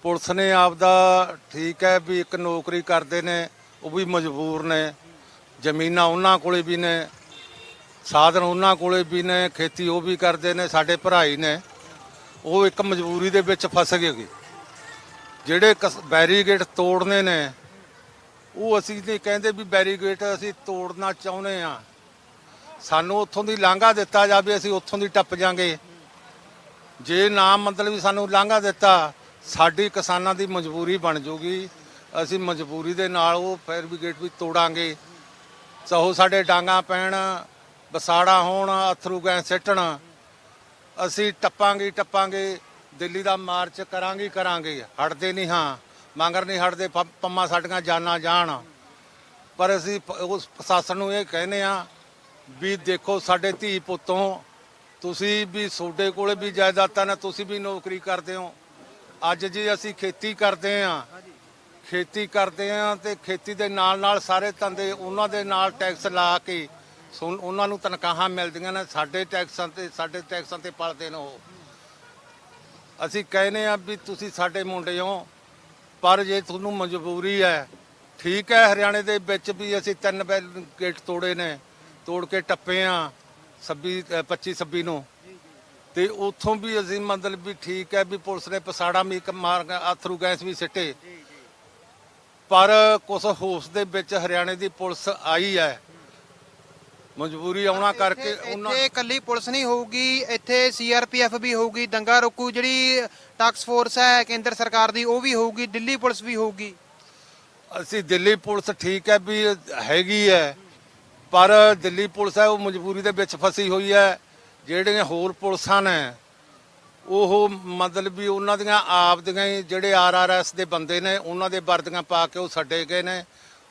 ਪੁਲਿਸ ਨੇ ਆਪਦਾ ਠੀਕ ਹੈ ਵੀ ਇੱਕ ਨੌਕਰੀ ਕਰਦੇ ਨੇ, ਉਹ ਵੀ ਮਜਬੂਰ ਨੇ, ਜ਼ਮੀਨਾਂ ਉਹਨਾਂ ਕੋਲੇ ਵੀ ਨੇ, ਸਾਧਨ ਉਹਨਾਂ ਕੋਲੇ ਵੀ ਨੇ, ਖੇਤੀ ਉਹ ਵੀ ਕਰਦੇ ਨੇ, ਸਾਡੇ ਭਰਾ ਹੀ ਨੇ, ਉਹ ਇੱਕ ਮਜਬੂਰੀ ਦੇ ਵਿੱਚ ਫਸ ਗਏ। ਜਿਹੜੇ ਬੈਰੀਗੇਟ ਤੋੜਨੇ ਨੇ ਉਹ ਅਸੀਂ ਨਹੀਂ ਕਹਿੰਦੇ ਵੀ ਬੈਰੀਗੇਟ ਅਸੀਂ ਤੋੜਨਾ ਚਾਹੁੰਦੇ ਆ, ਸਾਨੂੰ ਉੱਥੋਂ ਦੀ ਲਾਂਘਾ ਦਿੱਤਾ ਜਾਵੇ, ਅਸੀਂ ਉੱਥੋਂ ਦੀ ਟੱਪ ਜਾਾਂਗੇ। ਜੇ ਨਾ ਮਤਲਬ ਵੀ ਸਾਨੂੰ ਲਾਂਘਾ ਦਿੱਤਾ, ਸਾਡੀ ਕਿਸਾਨਾਂ ਦੀ ਮਜਬੂਰੀ ਬਣ ਜੂਗੀ, ਅਸੀਂ ਮਜਬੂਰੀ ਦੇ ਨਾਲ ਉਹ ਫਾਇਰ ਬ੍ਰਿਗੇਡ ਵੀ ਤੋੜਾਂਗੇ। ਚਾਹੋ ਸਾਡੇ ਡਾਂਗਾ ਪੈਣ, ਬਸਾੜਾ ਹੋਣ, ਅਥਰੂ ਗੈਸ ਸਿੱਟਣ, ਅਸੀਂ ਟੱਪਾਂਗੇ, ਦਿੱਲੀ ਦਾ ਮਾਰਚ ਕਰਾਂਗੇ, ਹਟਦੇ ਨਹੀਂ ਹਾਂ, ਮੰਗਰ ਨਹੀਂ ਹਟਦੇ, ਪੰਮਾਂ ਸਾਡੀਆਂ ਜਾਨਾਂ ਜਾਣ। ਪਰ ਅਸੀਂ ਉਸ ਪ੍ਰਸ਼ਾਸਨ ਨੂੰ ਇਹ ਕਹਿੰਦੇ ਆ ਵੀ ਦੇਖੋ ਸਾਡੇ ਧੀ ਪੁੱਤੋਂ, ਤੁਸੀਂ ਵੀ ਤੁਹਾਡੇ ਕੋਲੇ ਵੀ ਜਾਇਦਾਦਾਂ ਨੇ, ਤੁਸੀਂ ਵੀ ਨੌਕਰੀ ਕਰਦੇ ਹੋ। ਅੱਜ ਜੀ ਅਸੀਂ ਖੇਤੀ ਕਰਦੇ ਆ ਤੇ ਖੇਤੀ ਦੇ ਨਾਲ ਸਾਰੇ ਧੰਦੇ ਉਹਨਾਂ ਦੇ ਨਾਲ ਟੈਕਸ ਲਾ ਕੇ ਉਹਨਾਂ ਨੂੰ ਤਨਖਾਹਾਂ ਮਿਲਦੀਆਂ ਨੇ, ਸਾਡੇ ਟੈਕਸਾਂ ਤੇ ਪਲਦੇ ਨੇ ਉਹ। ਅਸੀਂ ਕਹਿੰਦੇ ਆ ਵੀ ਤੁਸੀਂ ਸਾਡੇ ਮੁੰਡੇ ਹੋ, ਪਰ ਜੇ ਤੁਹਾਨੂੰ ਮਜਬੂਰੀ ਹੈ, ਠੀਕ ਹੈ। ਹਰਿਆਣੇ ਦੇ ਵਿੱਚ ਵੀ ਅਸੀਂ 3 ਗੇਟ ਤੋੜੇ ਨੇ, ਤੋੜ ਕੇ ਟੱਪੇ ਆ 25-26 ਨੂੰ, ਤੇ ਉੱਥੋਂ ਵੀ ਅਸੀਂ ਮਤਲਬ ਵੀ ਠੀਕ ਹੈ ਵੀ ਪੁਲਿਸ ਨੇ ਪਸਾੜਾ ਵੀ ਮਾਰ ਅਥਰੂ ਗੈਸ ਵੀ ਸਿੱਟੇ, ਪਰ ਕੁਛ ਹੋਸ਼ ਦੇ ਵਿੱਚ ਹਰਿਆਣੇ ਦੀ ਪੁਲਿਸ ਆਈ ਹੈ, ਮਜਬੂਰੀ ਆਉਣਾ ਕਰਕੇ ਉਹਨਾਂ ਇੱਥੇ ਇਕੱਲੀ ਪੁਲਿਸ ਨਹੀਂ ਹੋਊਗੀ, ਇੱਥੇ CRPF ਵੀ ਹੋਊਗੀ, ਦੰਗਾ ਰੋਕੂ ਜਿਹੜੀ ਟਾਸਕ ਫੋਰਸ ਹੈ ਕੇਂਦਰ ਸਰਕਾਰ ਦੀ ਉਹ ਵੀ ਹੋਊਗੀ, ਦਿੱਲੀ ਪੁਲਿਸ ਵੀ ਹੋਊਗੀ। ਅਸੀਂ ਦਿੱਲੀ ਪੁਲਿਸ ਠੀਕ ਹੈ ਵੀ ਹੈਗੀ ਹੈ, ਪਰ ਦਿੱਲੀ ਪੁਲਿਸ ਹੈ ਉਹ ਮਜਬੂਰੀ ਦੇ ਵਿੱਚ ਫਸੀ ਹੋਈ ਹੈ। ਜਿਹੜੀਆਂ ਹੋਰ ਪੁਲਿਸਾਂ ਨੇ ਉਹ ਮਤਲਬ ਵੀ ਉਹਨਾਂ ਦੀਆਂ ਆਪ ਦੀਆਂ ਹੀ ਜਿਹੜੇ RRS ਦੇ ਬੰਦੇ ਨੇ, ਉਹਨਾਂ ਦੇ ਵਰਦੀਆਂ ਪਾ ਕੇ ਉਹ ਛੱਡੇ ਗਏ ਨੇ,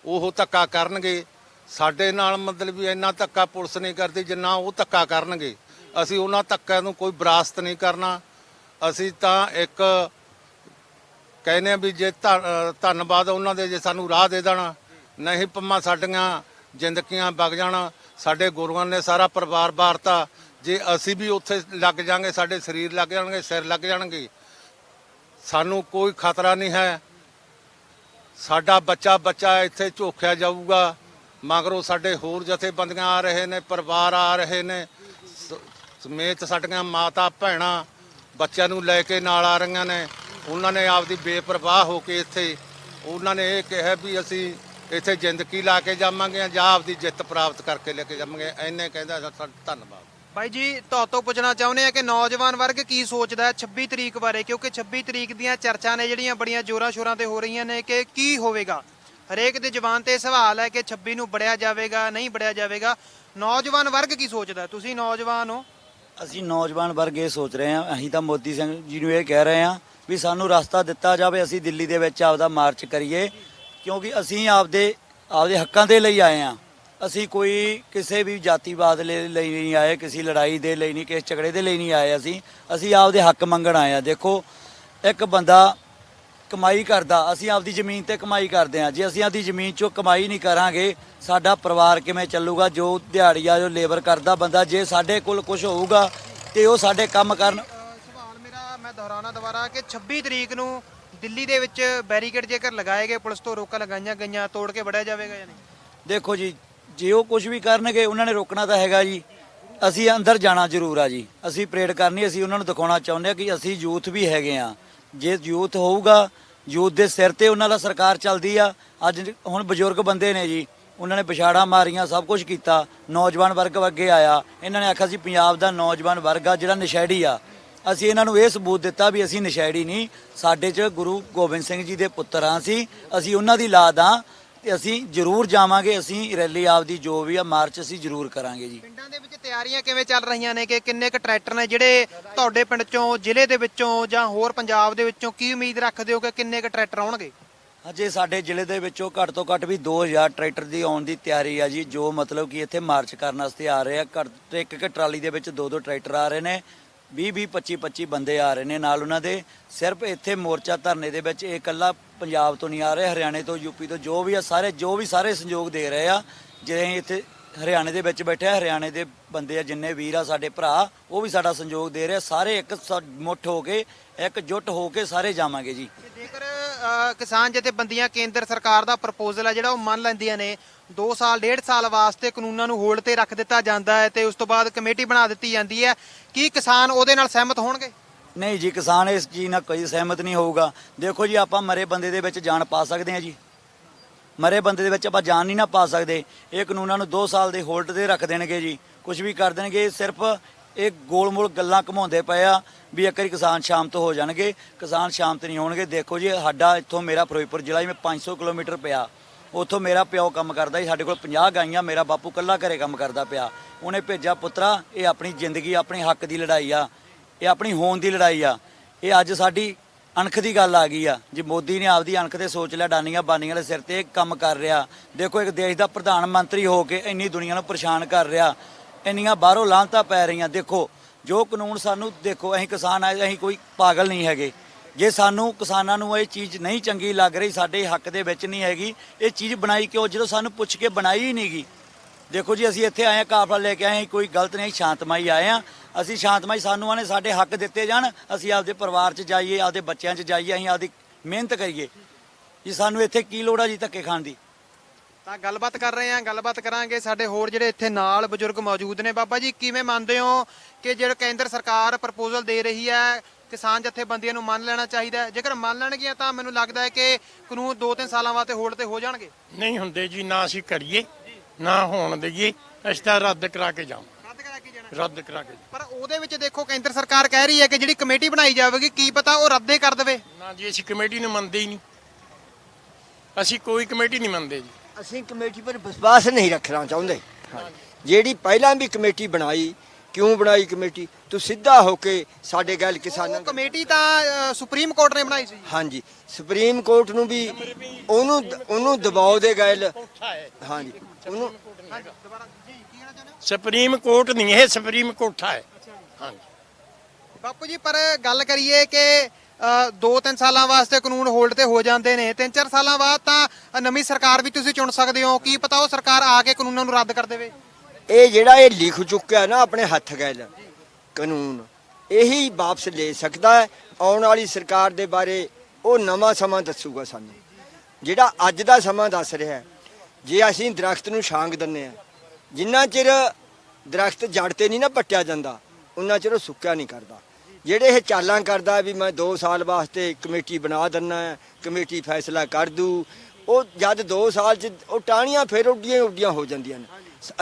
ਉਹ ਧੱਕਾ ਕਰਨਗੇ। ਸਾਡੇ ਨਾਲ ਮਤਲਬ ਵੀ ਇੰਨਾ ਧੱਕਾ ਪੁਲਿਸ ਨਹੀਂ ਕਰਦੀ ਜਿੰਨਾ ਉਹ ਧੱਕਾ ਕਰਨਗੇ। ਅਸੀਂ ਉਹਨਾਂ ਧੱਕਿਆਂ ਨੂੰ ਕੋਈ ਵਿਰਾਸਤ ਨਹੀਂ ਕਰਨਾ। ਅਸੀਂ ਤਾਂ ਇੱਕ ਕਹਿੰਦੇ ਆ ਵੀ ਜੇ ਧੰਨਵਾਦ ਉਹਨਾਂ ਦੇ ਜੇ ਸਾਨੂੰ ਰਾਹ ਦੇ ਦੇਣਾ, ਨਹੀਂ ਪੰਮਾਂ ਸਾਡੀਆਂ ਜ਼ਿੰਦਗੀਆਂ ਵਗ ਜਾਣਾ। ਸਾਡੇ ਗੁਰੂਆਂ ਨੇ ਸਾਰਾ ਪਰਿਵਾਰ ਵਾਰਤਾ, ਜੇ ਅਸੀਂ ਵੀ ਉੱਥੇ ਲੱਗ ਜਾਾਂਗੇ, ਸਾਡੇ ਸਰੀਰ ਲੱਗ ਜਾਣਗੇ, ਸਿਰ ਲੱਗ ਜਾਣਗੇ, ਸਾਨੂੰ ਕੋਈ ਖਤਰਾ ਨਹੀਂ ਹੈ। ਸਾਡਾ ਬੱਚਾ ਇੱਥੇ ਝੋਖਿਆ ਜਾਊਗਾ, ਮਗਰੋਂ ਸਾਡੇ ਹੋਰ ਜਥੇਬੰਦੀਆਂ ਆ ਰਹੇ ਨੇ, ਪਰਿਵਾਰ ਆ ਰਹੇ ਨੇ, ਸਮੇਤ ਸਾਡੀਆਂ ਮਾਤਾ ਭੈਣਾਂ ਬੱਚਿਆਂ ਨੂੰ ਲੈ ਕੇ ਨਾਲ ਆ ਰਹੀਆਂ ਨੇ। ਉਹਨਾਂ ਨੇ ਆਪਦੀ ਬੇਪਰਵਾਹ ਹੋ ਕੇ ਇੱਥੇ ਉਹਨਾਂ ਨੇ ਇਹ ਕਿਹਾ ਵੀ ਅਸੀਂ ਇੱਥੇ ਜ਼ਿੰਦਗੀ ਲਾ ਕੇ ਜਾਵਾਂਗੇ ਜਾਂ ਆਪਦੀ ਜਿੱਤ ਪ੍ਰਾਪਤ ਕਰਕੇ ਲੈ ਕੇ ਜਾਵਾਂਗੇ। ਇੰਨੇ ਕਹਿੰਦਾ ਧੰਨਵਾਦ। ਬਾਈ ਜੀ ਤੁਹਾਤੋਂ ਪੁੱਛਣਾ ਚਾਹੁੰਦੇ ਆ ਕਿ ਨੌਜਵਾਨ ਵਰਗ ਕੀ ਸੋਚਦਾ ਹੈ 26 ਤਰੀਕ ਬਾਰੇ, ਕਿਉਂਕਿ 26 ਤਰੀਕ ਦੀਆਂ ਚਰਚਾ ਨੇ ਜਿਹੜੀਆਂ ਬੜੀਆਂ ਜ਼ੋਰਾਂ ਸ਼ੋਰਾਂ ਤੇ ਹੋ ਰਹੀਆਂ ਨੇ ਕਿ ਕੀ ਹੋਵੇਗਾ। ਹਰੇਕ ਦੇ ਜ਼ੁਬਾਨ ਤੇ ਸਵਾਲ ਹੈ ਕਿ 26 ਨੂੰ ਬੜਿਆ ਜਾਵੇਗਾ, ਨਹੀਂ ਬੜਿਆ ਜਾਵੇਗਾ। ਨੌਜਵਾਨ ਵਰਗ ਕੀ ਸੋਚਦਾ? ਤੁਸੀਂ ਨੌਜਵਾਨ ਹੋ। ਅਸੀਂ ਨੌਜਵਾਨ ਵਰਗ ਇਹ ਸੋਚ ਰਹੇ ਹਾਂ, ਅਸੀਂ ਤਾਂ ਮੋਦੀ ਸਿੰਘ ਜੀ ਨੂੰ ਇਹ ਕਹਿ ਰਹੇ ਹਾਂ ਵੀ ਸਾਨੂੰ ਰਸਤਾ ਦਿੱਤਾ ਜਾਵੇ, ਅਸੀਂ ਦਿੱਲੀ ਦੇ ਵਿੱਚ ਆਪਦਾ ਮਾਰਚ ਕਰੀਏ, ਕਿਉਂਕਿ ਅਸੀਂ ਆਪਦੇ ਹੱਕਾਂ ਦੇ ਲਈ ਆਏ ਹਾਂ। ਅਸੀਂ ਕੋਈ ਕਿਸੇ ਵੀ ਜਾਤੀਵਾਦ ਲਈ ਨਹੀਂ ਆਏ, ਕਿਸੇ ਲੜਾਈ ਦੇ ਲਈ ਨਹੀਂ, ਕਿਸੇ ਝਗੜੇ ਦੇ ਲਈ ਨਹੀਂ ਆਏ। ਅਸੀਂ ਆਪਦੇ ਹੱਕ ਮੰਗਣ ਆਏ ਹਾਂ। ਦੇਖੋ, ਇੱਕ ਬੰਦਾ ਕਮਾਈ ਕਰਦਾ, ਅਸੀਂ ਆਪਦੀ ਜ਼ਮੀਨ ਤੇ ਕਮਾਈ ਕਰਦੇ ਹਾਂ। ਜੇ ਅਸੀਂ ਆਪਦੀ ਜ਼ਮੀਨ 'ਚੋਂ ਕਮਾਈ ਨਹੀਂ ਕਰਾਂਗੇ, ਸਾਡਾ ਪਰਿਵਾਰ ਕਿਵੇਂ ਚੱਲੂਗਾ? ਜੋ ਦਿਹਾੜੀਆ, ਜੋ ਲੇਬਰ ਕਰਦਾ ਬੰਦਾ, ਜੇ ਸਾਡੇ ਕੋਲ ਕੁਝ ਹੋਊਗਾ ਤੇ ਉਹ ਸਾਡੇ ਕੰਮ ਕਰਨ। ਸਵਾਲ ਮੇਰਾ ਮੈਂ ਦੁਹਰਾਉਣਾ ਦੁਬਾਰਾ ਕਿ 26 ਤਰੀਕ ਨੂੰ ਦਿੱਲੀ ਦੇ ਵਿੱਚ ਬੈਰੀਕੇਡ ਜੇਕਰ ਲਗਾਏ ਗਏ, ਪੁਲਿਸ ਤੋਂ ਰੋਕਾਂ ਲਗਾਈਆਂ ਗਈਆਂ, ਤੋੜ ਕੇ ਵੜਿਆ ਜਾਵੇਗਾ ਜਾਂ ਨਹੀਂ? ਦੇਖੋ ਜੀ, ਜੇ ਉਹ ਕੁਝ ਵੀ ਕਰਨਗੇ ਉਹਨਾਂ ਨੇ ਰੋਕਣਾ ਤਾਂ ਹੈਗਾ ਜੀ। ਅਸੀਂ ਅੰਦਰ ਜਾਣਾ ਜ਼ਰੂਰ ਆ ਜੀ, ਅਸੀਂ ਪਰੇਡ ਕਰਨੀ, ਅਸੀਂ ਉਹਨਾਂ ਨੂੰ ਦਿਖਾਉਣਾ ਚਾਹੁੰਦੇ ਹਾਂ ਕਿ ਅਸੀਂ ਯੂਥ ਵੀ ਹੈਗੇ ਆ। ਜੇ ਯੂਥ ਹੋਊਗਾ, ਯੂਥ ਦੇ ਸਿਰ ਤੇ ਉਹਨਾਂ ਦਾ ਸਰਕਾਰ ਚੱਲਦੀ ਆ। ਅੱਜ ਹੁਣ ਬਜ਼ੁਰਗ ਬੰਦੇ ਨੇ ਜੀ, ਉਹਨਾਂ ਨੇ ਵਿਛਾੜਾਂ ਮਾਰੀਆਂ, ਸਭ ਕੁਝ ਕੀਤਾ, ਨੌਜਵਾਨ ਵਰਗ ਅੱਗੇ ਆਇਆ। ਇਹਨਾਂ ਨੇ ਆਖਿਆ ਸੀ ਪੰਜਾਬ ਦਾ ਨੌਜਵਾਨ ਵਰਗ ਆ ਜਿਹੜਾ ਨਸ਼ੈੜੀ ਆ। ਅਸੀਂ ਇਹਨਾਂ ਨੂੰ ਇਹ ਸਬੂਤ ਦਿੱਤਾ ਵੀ ਅਸੀਂ ਨਸ਼ੈੜੀ ਨਹੀਂ, ਸਾਡੇ 'ਚ ਗੁਰੂ ਗੋਬਿੰਦ ਸਿੰਘ ਜੀ ਦੇ ਪੁੱਤਰ ਹਾਂ। ਅਸੀਂ ਉਹਨਾਂ ਦੀ ਔਲਾਦ ਆ ਤੇ ਅਸੀਂ ਜ਼ਰੂਰ ਜਾਵਾਂਗੇ। ਅਸੀਂ ਰੈਲੀ ਆਪਦੀ ਜੋ ਵੀ ਆ ਮਾਰਚ ਅਸੀਂ ਜ਼ਰੂਰ ਕਰਾਂਗੇ ਜੀ। ਪਿੰਡਾਂ ਦੇ ਵਿੱਚ ਤਿਆਰੀਆਂ ਕਿਵੇਂ ਚੱਲ ਰਹੀਆਂ ਨੇ ਕਿ ਕਿੰਨੇ ਕੁ ਟਰੈਕਟਰ ਨੇ ਜਿਹੜੇ ਤੁਹਾਡੇ ਪਿੰਡ ਚੋਂ, ਜ਼ਿਲ੍ਹੇ ਦੇ ਵਿੱਚੋਂ ਜਾਂ ਹੋਰ ਪੰਜਾਬ ਦੇ ਵਿੱਚੋਂ ਕੀ ਉਮੀਦ ਰੱਖਦੇ ਹੋ ਕਿ ਕਿੰਨੇ ਕੁ ਟਰੈਕਟਰ ਆਉਣਗੇ? ਅਜੇ ਸਾਡੇ ਜ਼ਿਲ੍ਹੇ ਦੇ ਵਿੱਚੋਂ ਘੱਟ ਤੋਂ ਘੱਟ ਵੀ 2000 ਟਰੈਕਟਰ ਦੀ ਆਉਣ ਦੀ ਤਿਆਰੀ ਆ ਜੀ, ਜੋ ਮਤਲਬ ਕਿ ਇੱਥੇ ਮਾਰਚ ਕਰਨ ਵਾਸਤੇ ਆ ਰਹੇ ਆ। ਘੱਟ ਤੋਂ ਇੱਕ ਟਰਾਲੀ ਦੇ ਵਿੱਚ 2-2 ਟਰੈਕਟਰ ਆ ਰਹੇ ਨੇ, 20-20 25-25 ਬੰਦੇ ਆ ਰਹੇ ਨੇ ਨਾਲ ਉਹਨਾਂ ਦੇ। ਸਿਰਫ ਇੱਥੇ ਮੋਰਚਾ ਧਰਨੇ ਦੇ ਵਿੱਚ ਇਹ ਇਕੱਲਾ ਪੰਜਾਬ ਤੋਂ ਨਹੀਂ ਆ ਰਹੇ, ਹਰਿਆਣੇ ਤੋਂ, ਯੂਪੀ ਤੋਂ, ਜੋ ਵੀ ਸਾਰੇ ਸੰਯੋਗ ਦੇ ਰਹੇ ਆ। ਜੇ ਅਸੀਂ ਇੱਥੇ ਹਰਿਆਣੇ ਦੇ ਵਿੱਚ ਬੈਠੇ ਆ, ਹਰਿਆਣੇ ਦੇ ਬੰਦੇ ਆ ਜਿੰਨੇ ਵੀਰ ਆ ਸਾਡੇ ਭਰਾ, ਉਹ ਵੀ ਸਾਡਾ ਸੰਯੋਗ ਦੇ ਰਹੇ ਆ। ਸਾਰੇ ਇੱਕ ਮੁੱਠ ਹੋ ਕੇ, ਇਕਜੁੱਟ ਹੋ ਕੇ ਸਾਰੇ ਜਾਵਾਂਗੇ ਜੀ। ਜੇਕਰ ਕਿਸਾਨ ਜਥੇਬੰਦੀਆਂ ਕੇਂਦਰ ਸਰਕਾਰ ਦਾ ਪ੍ਰਪੋਜ਼ਲ ਹੈ ਜਿਹੜਾ ਉਹ ਮੰਨ ਲੈਂਦੀਆਂ ਨੇ, 2 ਸਾਲ 1.5 ਸਾਲ ਵਾਸਤੇ ਕਾਨੂੰਨਾਂ ਨੂੰ ਹੋਲਡ ਤੇ ਰੱਖ ਦਿੱਤਾ ਜਾਂਦਾ ਹੈ ਤੇ ਉਸ ਤੋਂ ਬਾਅਦ ਕਮੇਟੀ ਬਣਾ ਦਿੱਤੀ ਜਾਂਦੀ ਹੈ, ਕੀ ਕਿਸਾਨ ਉਹਦੇ ਨਾਲ ਸਹਿਮਤ ਹੋਣਗੇ? ਨਹੀਂ ਜੀ, ਕਿਸਾਨ ਇਸ ਚੀਜ਼ ਨਾਲ ਕੋਈ ਸਹਿਮਤ ਨਹੀਂ ਹੋਊਗਾ। ਦੇਖੋ ਜੀ, ਆਪਾਂ ਮਰੇ ਬੰਦੇ ਦੇ ਵਿੱਚ ਜਾਨ ਪਾ ਸਕਦੇ ਹਾਂ ਜੀ, ਮਰੇ ਬੰਦੇ ਦੇ ਵਿੱਚ ਆਪਾਂ ਜਾਨ ਨਹੀਂ ਨਾ ਪਾ ਸਕਦੇ। ਇਹ ਕਾਨੂੰਨਾਂ ਨੂੰ 2 ਸਾਲ ਦੇ ਹੋਲਡ ਤੇ ਰੱਖ ਦੇਣਗੇ ਜੀ, ਕੁਝ ਵੀ ਕਰ ਦੇਣਗੇ। ਸਿਰਫ ਇਹ ਗੋਲ-ਮੋਲ ਗੱਲਾਂ ਘਮਾਉਂਦੇ ਪਏ ਆ ਵੀ ਇੱਕ ਵਾਰੀ ਕਿਸਾਨ ਸ਼ਾਂਤ ਹੋ ਜਾਣਗੇ। ਕਿਸਾਨ ਸ਼ਾਂਤ ਨਹੀਂ ਹੋਣਗੇ। ਦੇਖੋ ਜੀ, ਸਾਡਾ ਇੱਥੋਂ, ਮੇਰਾ ਫਿਰੋਜ਼ਪੁਰ ਜ਼ਿਲ੍ਹਾ ਜਿਵੇਂ 500 ਕਿਲੋਮੀਟਰ ਪਿਆ, ਉੱਥੋਂ ਮੇਰਾ ਪਿਓ ਕੰਮ ਕਰਦਾ ਸੀ, ਸਾਡੇ ਕੋਲ 50 ਗਾਈਆਂ, ਮੇਰਾ ਬਾਪੂ ਇਕੱਲਾ ਘਰੇ ਕੰਮ ਕਰਦਾ ਪਿਆ। ਉਹਨੇ ਭੇਜਿਆ, ਪੁੱਤਰਾ ਇਹ ਆਪਣੀ ਜ਼ਿੰਦਗੀ, ਆਪਣੇ ਹੱਕ ਦੀ ਲੜਾਈ ਆ, ਇਹ ਆਪਣੀ ਹੋਣ ਦੀ ਲੜਾਈ ਆ। ਇਹ ਅੱਜ ਸਾਡੀ ਅਣਖ ਦੀ ਗੱਲ ਆ ਗਈ ਆ ਜੀ। ਮੋਦੀ ਨੇ ਆਪਦੀ ਅਣਖ ਤੇ ਸੋਚ ਲਿਆ, ਡਾਨੀਆਂ ਬਾਨੀਆਂ ਦੇ ਸਿਰ ਤੇ ਇਹ ਕੰਮ ਕਰ ਰਿਹਾ। ਦੇਖੋ, ਇੱਕ ਦੇਸ਼ ਦਾ ਪ੍ਰਧਾਨ ਮੰਤਰੀ ਹੋ ਕੇ ਇੰਨੀ ਦੁਨੀਆ ਨੂੰ ਪਰੇਸ਼ਾਨ ਕਰ ਰਿਹਾ, ਇੰਨੀਆਂ ਬਾਹਰੋਂ ਲਾਹਨਤਾਂ ਪੈ ਰਹੀਆਂ। ਦੇਖੋ, ਜੋ ਕਾਨੂੰਨ ਸਾਨੂੰ, ਦੇਖੋ ਅਸੀਂ ਕਿਸਾਨ ਆ, ਅਸੀਂ ਕੋਈ ਪਾਗਲ ਨਹੀਂ ਹੈਗੇ। ਜੇ ਸਾਨੂੰ ਕਿਸਾਨਾਂ ਨੂੰ ਇਹ ਚੀਜ਼ ਨਹੀਂ ਚੰਗੀ ਲੱਗ ਰਹੀ, ਸਾਡੇ ਹੱਕ ਦੇ ਵਿੱਚ ਨਹੀਂ ਹੈਗੀ, ਇਹ ਚੀਜ਼ ਬਣਾਈ ਕਿਉਂ ਜਦੋਂ ਸਾਨੂੰ ਪੁੱਛ ਕੇ ਬਣਾਈ ਹੀ ਨਹੀਂ ਗਈ? ਦੇਖੋ ਜੀ, ਅਸੀਂ ਇੱਥੇ ਆਏ ਹਾਂ, ਕਾਫਲਾ ਲੈ ਕੇ ਆਏ ਹਾਂ, ਕੋਈ ਗਲਤ ਨਹੀਂ, ਸ਼ਾਂਤਮਈ ਆਏ ਹਾਂ। ਅਸੀਂ ਸ਼ਾਂਤਮਈ, ਸਾਨੂੰ ਆਨੇ ਸਾਡੇ ਹੱਕ ਦਿੱਤੇ ਜਾਣ, ਅਸੀਂ ਆਪਦੇ ਪਰਿਵਾਰ 'ਚ ਜਾਈਏ, ਆਪਦੇ ਬੱਚਿਆਂ 'ਚ ਜਾਈਏ, ਅਸੀਂ ਆਪਦੀ ਮਿਹਨਤ ਕਰੀਏ ਜੀ। ਸਾਨੂੰ ਇੱਥੇ ਕੀ ਲੋੜ ਆ ਜੀ ਧੱਕੇ ਖਾਣ ਦੀ? ਤਾਂ ਗੱਲਬਾਤ ਕਰ ਰਹੇ ਹਾਂ, ਗੱਲਬਾਤ ਕਰਾਂਗੇ। ਸਾਡੇ ਹੋਰ ਜਿਹੜੇ ਇੱਥੇ ਨਾਲ ਬਜ਼ੁਰਗ ਮੌਜੂਦ ਨੇ। ਬਾਬਾ ਜੀ, ਕਿਵੇਂ ਮੰਨਦੇ ਹੋ ਕਿ ਜਿਹੜਾ ਕੇਂਦਰ ਸਰਕਾਰ ਪ੍ਰਪੋਜ਼ਲ ਦੇ ਰਹੀ ਹੈ, ਕਿਸਾਨ ਜਥੇਬੰਦੀਆਂ ਨੂੰ ਮੰਨ ਲੈਣਾ ਚਾਹੀਦਾ ਹੈ? ਜੇਕਰ ਮੰਨ ਲੈਣਗੀਆਂ ਤਾਂ ਮੈਨੂੰ ਲੱਗਦਾ ਹੈ ਕਿ ਕਾਨੂੰਨ 2-3 ਸਾਲਾਂ ਵਾਸਤੇ ਹੋਲਡ ਤੇ ਹੋ ਜਾਣਗੇ। ਨਹੀਂ ਹੁੰਦੇ ਜੀ, ਨਾ ਅਸੀਂ ਕਰੀਏ ਨਾ ਹੋਣ ਦਈਏ, ਅਸੀਂ ਤਾਂ ਰੱਦ ਕਰਾ ਕੇ ਜਾਵਾਂ, ਰੱਦ ਕਰਾ ਕੇ। ਪਰ ਉਹਦੇ ਵਿੱਚ ਦੇਖੋ, ਕੇਂਦਰ ਸਰਕਾਰ ਕਹਿ ਰਹੀ ਹੈ ਕਿ ਜਿਹੜੀ ਕਮੇਟੀ ਬਣਾਈ ਜਾਵੇਗੀ, ਕੀ ਪਤਾ ਉਹ ਰੱਦੇ ਕਰ ਦੇਵੇ। ਨਾ ਜੀ, ਅਸੀਂ ਕਮੇਟੀ ਨੂੰ ਮੰਨਦੇ ਹੀ ਨਹੀਂ, ਅਸੀਂ ਕੋਈ ਕਮੇਟੀ ਨਹੀਂ ਮੰਨਦੇ ਜੀ। ਅਸੀਂ ਕਮੇਟੀ ਪਰ ਵਿਸ਼ਵਾਸ ਨਹੀਂ ਰੱਖਣਾ ਚਾਹੁੰਦੇ। ਜਿਹੜੀ ਪਹਿਲਾਂ ਵੀ ਕਮੇਟੀ ਬਣਾਈ, ਕਿਉਂ ਬਣਾਈ ਕਮੇਟੀ? ਤੂੰ ਸਿੱਧਾ ਹੋ ਕੇ ਸਾਡੇ ਗੱਲ ਕਿਸਾਨਾਂ ਉਹ ਕਮੇਟੀ ਤਾਂ ਸੁਪਰੀਮ ਕੋਰਟ ਨੇ ਬਣਾਈ ਸੀ। ਹਾਂਜੀ, ਸੁਪਰੀਮ ਕੋਰਟ ਨੂੰ ਵੀ ਉਹਨੂੰ ਦਬਾਅ ਦੇ ਗੱਲ। ਹਾਂਜੀ, ਉਹਨੂੰ ਸੁਪਰੀਮ ਕੋਰਟ ਨਹੀਂ, ਇਹ ਸੁਪਰੀਮ ਕੋਠਾ ਹੈ। ਹਾਂਜੀ ਬਾਪੂ ਜੀ, ਪਰ ਗੱਲ ਕਰੀਏ ਕਿ 2-3 ਸਾਲਾਂ ਵਾਸਤੇ ਕਾਨੂੰਨ ਹੋਲਡ ਤੇ ਹੋ ਜਾਂਦੇ ਨੇ, 3-4 ਸਾਲਾਂ ਬਾਅਦ ਤਾਂ ਨਵੀਂ ਸਰਕਾਰ ਵੀ ਤੁਸੀਂ ਚੁਣ ਸਕਦੇ ਹੋ। ਕੀ ਪਤਾ ਉਹ ਸਰਕਾਰ ਆ ਕੇ ਕਾਨੂੰਨਾਂ ਨੂੰ ਰੱਦ ਕਰ ਦੇਵੇ। ਇਹ ਜਿਹੜਾ ਇਹ ਲਿਖ ਚੁੱਕਿਆ ਨਾ ਆਪਣੇ ਹੱਥ ਗੱਲ ਕਾਨੂੰਨ, ਇਹੀ ਵਾਪਸ ਲੈ ਸਕਦਾ ਹੈ। ਆਉਣ ਵਾਲੀ ਸਰਕਾਰ ਦੇ ਬਾਰੇ ਉਹ ਨਵਾਂ ਸਮਾਂ ਦੱਸੂਗਾ ਸਾਨੂੰ। ਜਿਹੜਾ ਅੱਜ ਦਾ ਸਮਾਂ ਦੱਸ ਰਿਹਾ ਹੈ, ਜੇ ਅਸੀਂ ਦਰਖਤ ਨੂੰ ਛਾਂਗ ਦਿੰਦੇ ਆ, ਜਿੰਨਾ ਚਿਰ ਦਰਖਤ ਜੜ ਤੇ ਨਹੀਂ ਨਾ ਪੱਟਿਆ ਜਾਂਦਾ, ਉਹਨਾਂ ਚਿਰ ਉਹ ਸੁੱਕਿਆ ਨਹੀਂ ਕਰਦਾ। ਜਿਹੜੇ ਇਹ ਚਾਲਾਂ ਕਰਦਾ ਵੀ ਮੈਂ 2 ਸਾਲ ਵਾਸਤੇ ਕਮੇਟੀ ਬਣਾ ਦਿੰਦਾ, ਕਮੇਟੀ ਫੈਸਲਾ ਕਰ ਦੂ, ਉਹ ਜਦ 2 ਸਾਲ 'ਚ ਉਹ ਟਾਹਣੀਆਂ ਫਿਰ ਉੱਡੀਆਂ ਹੋ ਜਾਂਦੀਆਂ ਨੇ।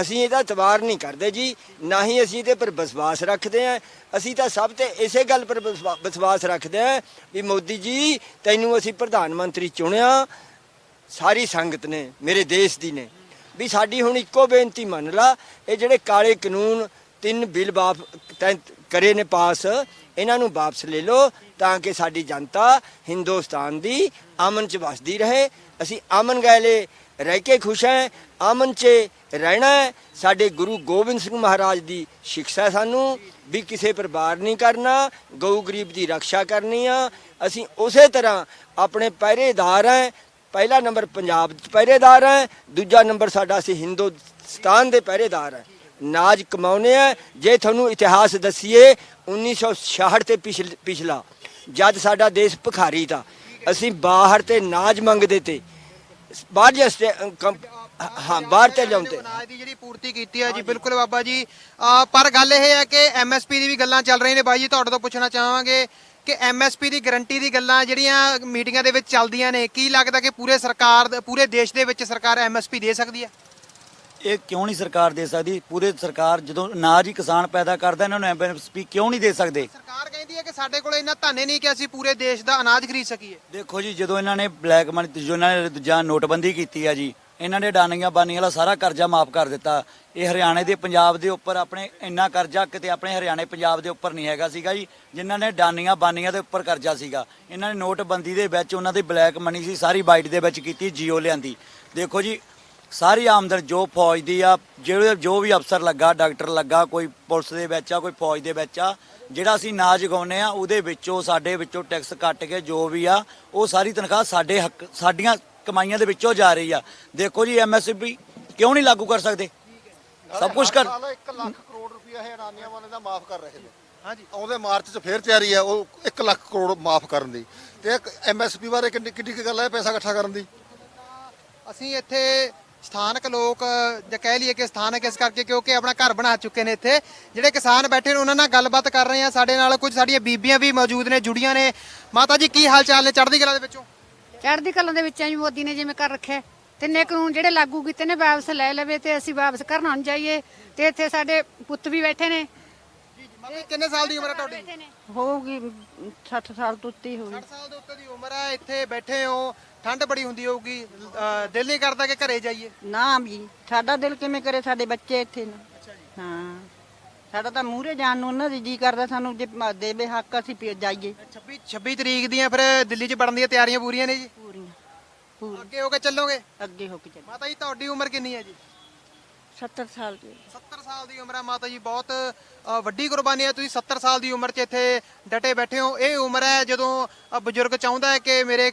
ਅਸੀਂ ਇਹਦਾ ਇਤਬਾਰ ਨਹੀਂ ਕਰਦੇ ਜੀ, ਨਾ ਹੀ ਅਸੀਂ ਇਹਦੇ ਪਰ ਵਿਸ਼ਵਾਸ ਰੱਖਦੇ ਹਾਂ। ਅਸੀਂ ਤਾਂ ਸਭ ਤੇ ਇਸੇ ਗੱਲ ਪਰ ਵਿਸ਼ਵਾਸ ਰੱਖਦੇ ਹਾਂ ਵੀ ਮੋਦੀ ਜੀ, ਤੈਨੂੰ ਅਸੀਂ ਪ੍ਰਧਾਨ ਮੰਤਰੀ ਚੁਣਿਆ, ਸਾਰੀ ਸੰਗਤ ਨੇ, ਮੇਰੇ ਦੇਸ਼ ਦੀ ਨੇ, ਵੀ ਸਾਡੀ ਹੁਣ ਇੱਕੋ ਬੇਨਤੀ ਮੰਨ ਲਾ, ਇਹ ਜਿਹੜੇ ਕਾਲੇ ਕਾਨੂੰਨ 3 ਬਿੱਲ ਕਰੇ ਨੇ ਪਾਸ, ਇਹਨਾਂ ਨੂੰ ਵਾਪਸ ਲੈ ਲਓ ਤਾਂ ਕਿ ਸਾਡੀ ਜਨਤਾ ਹਿੰਦੁਸਤਾਨ ਦੀ ਅਮਨ 'ਚ ਵਸਦੀ ਰਹੇ। ਅਸੀਂ ਅਮਨ ਗੈਲੇ ਰਹਿ ਕੇ ਖੁਸ਼ ਹਾਂ, ਅਮਨ 'ਚ ਰਹਿਣਾ ਹੈ। ਸਾਡੇ ਗੁਰੂ ਗੋਬਿੰਦ ਸਿੰਘ ਮਹਾਰਾਜ ਦੀ ਸਿੱਖਿਆ ਸਾਨੂੰ ਵੀ ਕਿਸੇ ਪਰ ਵਾਰ ਨਹੀਂ ਕਰਨਾ, ਗਊ ਗਰੀਬ ਦੀ ਰੱਖਿਆ ਕਰਨੀ ਆ। ਅਸੀਂ ਉਸੇ ਤਰ੍ਹਾਂ ਆਪਣੇ ਪਹਿਰੇਦਾਰ ਹਾਂ। ਪਹਿਲਾ ਨੰਬਰ ਪੰਜਾਬ 'ਚ ਪਹਿਰੇਦਾਰ ਹੈ, ਦੂਜਾ ਨੰਬਰ ਸਾਡਾ ਅਸੀਂ ਹਿੰਦੁਸਤਾਨ ਦੇ ਪਹਿਰੇਦਾਰ ਹੈ। ਨਾਜ ਕਮਾਉਨੇ ਆ। ਜੇ ਤੁਹਾਨੂੰ ਇਤਿਹਾਸ ਦੱਸੀਏ 1966 ਤੇ ਪਿਛਲਾ, ਜਦ ਸਾਡਾ ਦੇਸ਼ ਭਿਖਾਰੀ ਤਾਂ ਅਸੀਂ ਬਾਹਰ ਤੇ ਨਾਜ ਮੰਗਦੇ ਤੇ, ਬਾਹਰ ਤੇ ਲਿਆਉਂਦੇ। ਅਨਾਜ ਦੀ ਜਿਹੜੀ ਪੂਰਤੀ ਕੀਤੀ ਹੈ ਜੀ, ਬਿਲਕੁਲ ਬਾਬਾ ਜੀ। ਪਰ ਗੱਲ ਇਹ ਹੈ ਕਿ MSP ਦੀ ਵੀ ਗੱਲਾਂ ਚੱਲ ਰਹੀਆਂ ਨੇ। ਬਾਈ ਜੀ, ਤੁਹਾਡੇ ਤੋਂ ਪੁੱਛਣਾ ਚਾਹਾਂਗੇ ਕਿ MSP ਦੀ ਗਾਰੰਟੀ ਦੀ ਗੱਲਾਂ ਜਿਹੜੀਆਂ ਮੀਟਿੰਗਾਂ ਦੇ ਵਿੱਚ ਚੱਲਦੀਆਂ ਨੇ, ਕੀ ਲੱਗਦਾ ਕਿ ਪੂਰੇ ਦੇਸ਼ ਦੇ ਵਿੱਚ ਸਰਕਾਰ MSP ਦੇ ਸਕਦੀ ਹੈ? ਇਹ ਕਿਉਂ ਨਹੀਂ ਸਰਕਾਰ ਦੇ ਸਕਦੀ? ਪੂਰੇ ਸਰਕਾਰ ਜਦੋਂ ਅਨਾਜ ਹੀ ਕਿਸਾਨ ਪੈਦਾ ਕਰਦਾ, ਇਹਨਾਂ ਨੂੰ ਐਮਐਸਪੀ ਕਿਉਂ ਨਹੀਂ ਦੇ ਸਕਦੇ? ਸਰਕਾਰ ਕਹਿੰਦੀ ਹੈ ਕਿ ਸਾਡੇ ਕੋਲ ਇੰਨਾ ਧਨ ਹੀ ਨਹੀਂ ਕਿ ਅਸੀਂ ਪੂਰੇ ਦੇਸ਼ ਦਾ ਅਨਾਜ ਖਰੀਦ ਸਕੀਏ। ਦੇਖੋ ਜੀ, ਜਦੋਂ ਇਹਨਾਂ ਨੇ ਬਲੈਕ ਮਨੀ, ਜੋ ਇਹਨਾਂ ਨੇ ਜਾਂ ਨੋਟਬੰਦੀ ਕੀਤੀ ਆ ਜੀ, ਇਹਨਾਂ ਨੇ ਡਾਨੀਆਂ ਬਾਨੀਆਂ ਵਾਲਾ ਸਾਰਾ ਕਰਜ਼ਾ ਮਾਫ ਕਰ ਦਿੱਤਾ। ਇਹ ਹਰਿਆਣੇ ਦੇ ਪੰਜਾਬ ਦੇ ਉੱਪਰ ਆਪਣੇ ਇੰਨਾ ਕਰਜ਼ਾ ਕਿਤੇ ਆਪਣੇ ਹਰਿਆਣੇ ਪੰਜਾਬ ਦੇ ਉੱਪਰ ਨਹੀਂ ਹੈਗਾ ਸੀਗਾ ਜੀ, ਜਿਨ੍ਹਾਂ ਨੇ ਡਾਨੀਆਂ ਬਾਨੀਆਂ ਦੇ ਉੱਪਰ ਕਰਜ਼ਾ ਸੀਗਾ। ਇਹਨਾਂ ਨੇ ਨੋਟਬੰਦੀ ਦੇ ਵਿੱਚ ਉਹਨਾਂ ਦੀ ਬਲੈਕ ਮਨੀ ਸੀ ਸਾਰੀ ਬਾਈਟ ਦੇ ਵਿੱਚ ਕੀਤੀ, ਜੀਓ ਲਿਆਂਦੀ। ਦੇਖੋ ਜੀ, ਸਾਰੀ ਆਮਦਨ ਜੋ ਫੌਜ ਦੀ ਆ, ਜਿਹੜੇ ਜੋ ਵੀ ਅਫਸਰ ਲੱਗਾ, ਡਾਕਟਰ ਲੱਗਾ, ਕੋਈ ਪੁਲਿਸ ਦੇ ਵਿੱਚ ਆ, ਕੋਈ ਫੌਜ ਦੇ ਵਿੱਚ ਆ, ਜਿਹੜਾ ਅਸੀਂ ਅਨਾਜ ਉਗਾਉਂਦੇ ਆ ਉਹਦੇ ਵਿੱਚੋਂ ਸਾਡੇ ਵਿੱਚੋਂ ਟੈਕਸ ਕੱਟ ਕੇ ਜੋ ਵੀ ਆ ਉਹ ਸਾਰੀ ਤਨਖਾਹ ਸਾਡੇ ਹੱਕ, ਸਾਡੀਆਂ ਕਮਾਈਆਂ ਦੇ ਵਿੱਚੋਂ ਜਾ ਰਹੀ ਆ। ਦੇਖੋ ਜੀ, ਐਮਐਸਪੀ ਕਿਉਂ ਨਹੀਂ ਲਾਗੂ ਕਰ ਸਕਦੇ? ਸਭ ਕੁਝ ਕਰ 1 ਲੱਖ ਕਰੋੜ ਰੁਪਇਆ ਇਹ ਅਡਾਨੀਆਂ ਵਾਲੇ ਦਾ ਮਾਫ ਕਰ ਰਹੇ ਨੇ। ਹਾਂਜੀ, ਆਉਂਦੇ ਮਾਰਚ 'ਚ ਫੇਰ ਤਿਆਰੀ ਆ ਉਹ 1 ਲੱਖ ਕਰੋੜ ਮਾਫ ਕਰਨ ਦੀ। ਤੇ ਐਮਐਸਪੀ ਬਾਰੇ ਕਿੰਨੀ ਕਿੰਨੀ ਕੁ ਗੱਲ ਹੈ ਪੈਸਾ ਇਕੱਠਾ ਕਰਨ ਦੀ? ਅਸੀਂ ਇੱਥੇ ਸਥਾਨਕ ਲੋਕ ਜਾਂ ਕਹਿ ਲਈਏ ਕਿ ਸਥਾਨਕ ਇਸ ਕਰਕੇ ਕਿਉਂਕਿ ਆਪਣਾ ਘਰ ਬਣਾ ਚੁੱਕੇ ਨੇ ਇੱਥੇ, ਜਿਹੜੇ ਕਿਸਾਨ ਬੈਠੇ ਨੇ ਉਹਨਾਂ ਨਾਲ ਗੱਲਬਾਤ ਕਰ ਰਹੇ ਆ। ਸਾਡੇ ਨਾਲ ਕੁਝ ਸਾਡੀਆਂ ਬੀਬੀਆਂ ਵੀ ਮੌਜੂਦ ਨੇ, ਜੁੜੀਆਂ ਨੇ। ਮਾਤਾ ਜੀ, ਕੀ ਹਾਲ ਚਾਲ ਨੇ? ਚੜ੍ਹਦੀ ਕਲਾ ਦੇ ਵਿੱਚੋਂ? ਚੜ੍ਹਦੀ ਕਲਾ ਦੇ ਵਿੱਚ ਆ ਜੀ। ਮੋਦੀ ਨੇ ਜਿਵੇਂ ਕਰ ਰੱਖਿਆ, ਤਿੰਨੇ ਕਾਨੂੰਨ ਜਿਹੜੇ ਲਾਗੂ ਕੀਤੇ ਨੇ, ਵਾਪਸ ਲੈ ਲਵੇ ਤੇ ਅਸੀਂ ਵਾਪਸ ਘਰ ਨਾ ਜਾਈਏ। ਤੇ ਇੱਥੇ ਸਾਡੇ ਪੁੱਤ ਵੀ ਬੈਠੇ ਨੇ। ਮਾਤਾ ਜੀ, ਕਿੰਨੇ ਸਾਲ ਦੀ ਉਮਰ ਹੈ ਤੁਹਾਡੀ? ਹੋਊਗੀ 60 ਸਾਲ ਤੋਂ ਉੱਤੇ ਹੋਊਗੀ। 60 ਸਾਲ ਦੇ ਉੱਤੇ ਦੀ ਉਮਰ ਹੈ, ਇੱਥੇ ਬੈਠੇ ਹੋ, ਠੰਡ ਬੜੀ ਹੁੰਦੀ ਹੋਊਗੀ, ਦਿਲ ਨਹੀਂ ਕਰਦਾ ਕਿ ਘਰੇ ਜਾਈਏ? ਨਾ ਜੀ, ਸਾਡਾ ਦਿਲ ਕਿਵੇਂ ਕਰੇ, ਸਾਡੇ ਬੱਚੇ ਇੱਥੇ ਨੇ। ਹਾਂ, ਸਾਡਾ ਤਾਂ ਮੂਹਰੇ ਜਾਣ ਨੂੰ ਉਹਨਾਂ ਦੀ ਜੀ ਕਰਦਾ, ਸਾਨੂੰ ਜੇ ਦੇਵੇ ਹੱਕ ਅਸੀਂ ਜਾਈਏ। 26 ਤਰੀਕ ਦੀਆਂ ਫਿਰ ਦਿੱਲੀ 'ਚ ਵੜਨ ਦੀਆਂ ਤਿਆਰੀਆਂ ਪੂਰੀਆਂ ਨੇ ਜੀ? ਪੂਰੀਆਂ ਅੱਗੇ ਹੋ ਕੇ ਚੱਲੋਗੇ? ਅੱਗੇ ਹੋ ਕੇ ਚੱਲ। ਮਾਤਾ ਜੀ, ਤੁਹਾਡੀ ਉਮਰ ਕਿੰਨੀ ਹੈ ਜੀ? 70 ਸਾਲ ਦੀ 70 ਸਾਲ ਦੀ ਉਮਰ ਹੈ ਮਾਤਾ ਜੀ। ਬਹੁਤ ਵੱਡੀ ਕੁਰਬਾਨੀ ਹੈ। ਤੁਸੀਂ 70 ਸਾਲ ਦੀ ਉਮਰ 'ਚ ਇੱਥੇ ਡਟੇ ਬੈਠੇ ਹੋ। ਇਹ ਉਮਰ ਹੈ ਜਦੋਂ ਬਜ਼ੁਰਗ ਚਾਹੁੰਦਾ ਹੈ ਕਿ ਮੇਰੇ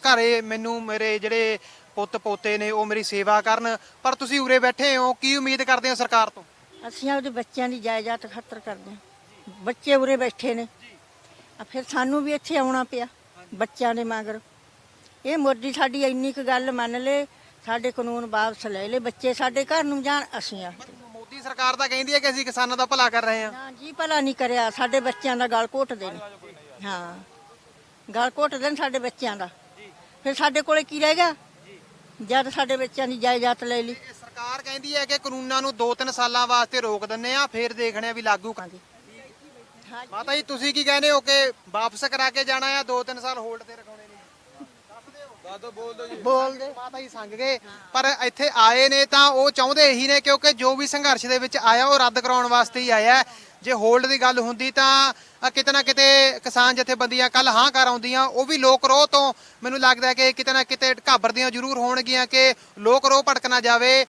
ਘਰੇ ਮੈਨੂੰ ਮੇਰੇ ਜਿਹੜੇ ਪੁੱਤ ਪੋਤੇ ਨੇ ਉਹ ਮੇਰੀ ਸੇਵਾ ਕਰਨ, ਪਰ ਤੁਸੀਂ ਉਰੇ ਬੈਠੇ ਹੋ। ਕੀ ਉਮੀਦ ਕਰਦੇ ਹੋ ਸਰਕਾਰ ਤੋਂ? ਅਸੀਂ ਆਪਦੇ ਬੱਚਿਆਂ ਦੀ ਜਾਇਦਾਦ ਖਾਤਰ ਕਰਦੇ ਹਾਂ। ਬੱਚੇ ਉਰੇ ਬੈਠੇ ਨੇ, ਫਿਰ ਸਾਨੂੰ ਵੀ ਇੱਥੇ ਆਉਣਾ ਪਿਆ ਬੱਚਿਆਂ ਦੇ ਮਗਰ। ਇਹ ਮੋਦੀ ਸਾਡੀ ਇੰਨੀ ਕੁ ਗੱਲ ਮੰਨ ਲੇ, ਸਾਡੇ ਕਾਨੂੰਨ ਵਾਪਸ ਲੈ ਲੈ, ਬੱਚੇ ਸਾਡੇ ਘਰ ਨੂੰ ਜਾਣ, ਅਸੀਂ ਆ। ਮੋਦੀ ਸਰਕਾਰ ਤਾਂ ਕਹਿੰਦੀ ਹੈ ਕਿ ਅਸੀਂ ਕਿਸਾਨਾਂ ਦਾ ਭਲਾ ਕਰ ਰਹੇ ਹਾਂ। ਨਾ ਜੀ, ਭਲਾ ਨਹੀਂ ਕਰਿਆ, ਸਾਡੇ ਬੱਚਿਆਂ ਦਾ ਗਲ ਘੋਟਦੇ ਨੇ। ਹਾਂ, ਗਲ ਘੋਟਦੇ ਨੇ ਸਾਡੇ ਬੱਚਿਆਂ ਦਾ। ਫਿਰ ਸਾਡੇ ਕੋਲੇ ਕੀ ਰਹਿ ਗਿਆ ਜਦ ਸਾਡੇ ਬੱਚਿਆਂ ਦੀ ਜਾਇਦਾਦ ਲੈ ਲਈ? ਸਰਕਾਰ ਕਹਿੰਦੀ ਹੈ ਕਿ ਕਾਨੂੰਨਾਂ ਨੂੰ 2-3 ਸਾਲਾਂ ਵਾਸਤੇ ਰੋਕ ਦਿੰਨੇ ਆ, ਫਿਰ ਦੇਖਣੇ ਆ ਵੀ ਲਾਗੂ ਕਰਾਂਗੇ। ਮਾਤਾ ਜੀ, ਤੁਸੀਂ ਕੀ ਕਹਿੰਦੇ ਹੋ ਕਿ ਵਾਪਸ ਕਰਾ ਕੇ ਜਾਣਾ ਆ, 2-3 ਸਾਲ ਹੋਲਡ ਤੇ ਰਖਾਉਣੇ ਨੇ? ਬੋਲਦੇ ਮਾਤਾ ਜੀ ਸੰਗ ਗਏ, ਪਰ ਇੱਥੇ ਆਏ ਨੇ ਤਾਂ ਉਹ ਚਾਹੁੰਦੇ ਇਹੀ ਨੇ, ਕਿਉਂਕਿ ਜੋ ਵੀ ਸੰਘਰਸ਼ ਦੇ ਵਿੱਚ ਆਇਆ ਉਹ ਰੱਦ ਕਰਾਉਣ ਵਾਸਤੇ ਹੀ ਆਇਆ। ਜੇ ਹੋਲਡ ਦੀ ਗੱਲ ਹੁੰਦੀ ਤਾਂ ਕਿਤੇ ਨਾ ਕਿਤੇ ਕਿਸਾਨ ਜਥੇਬੰਦੀਆਂ ਕੱਲ ਹਾਂ ਕਰ ਆਉਂਦੀਆਂ। ਉਹ ਵੀ ਲੋਕ ਰੋਹ ਤੋਂ ਮੈਨੂੰ ਲੱਗਦਾ ਕਿ ਕਿਤੇ ਨਾ ਕਿਤੇ ਘਾਬਰਦੀਆਂ ਜ਼ਰੂਰ ਹੋਣਗੀਆਂ ਕਿ ਲੋਕ ਰੋਹ ਭੜਕ ਨਾ ਜਾਵੇ।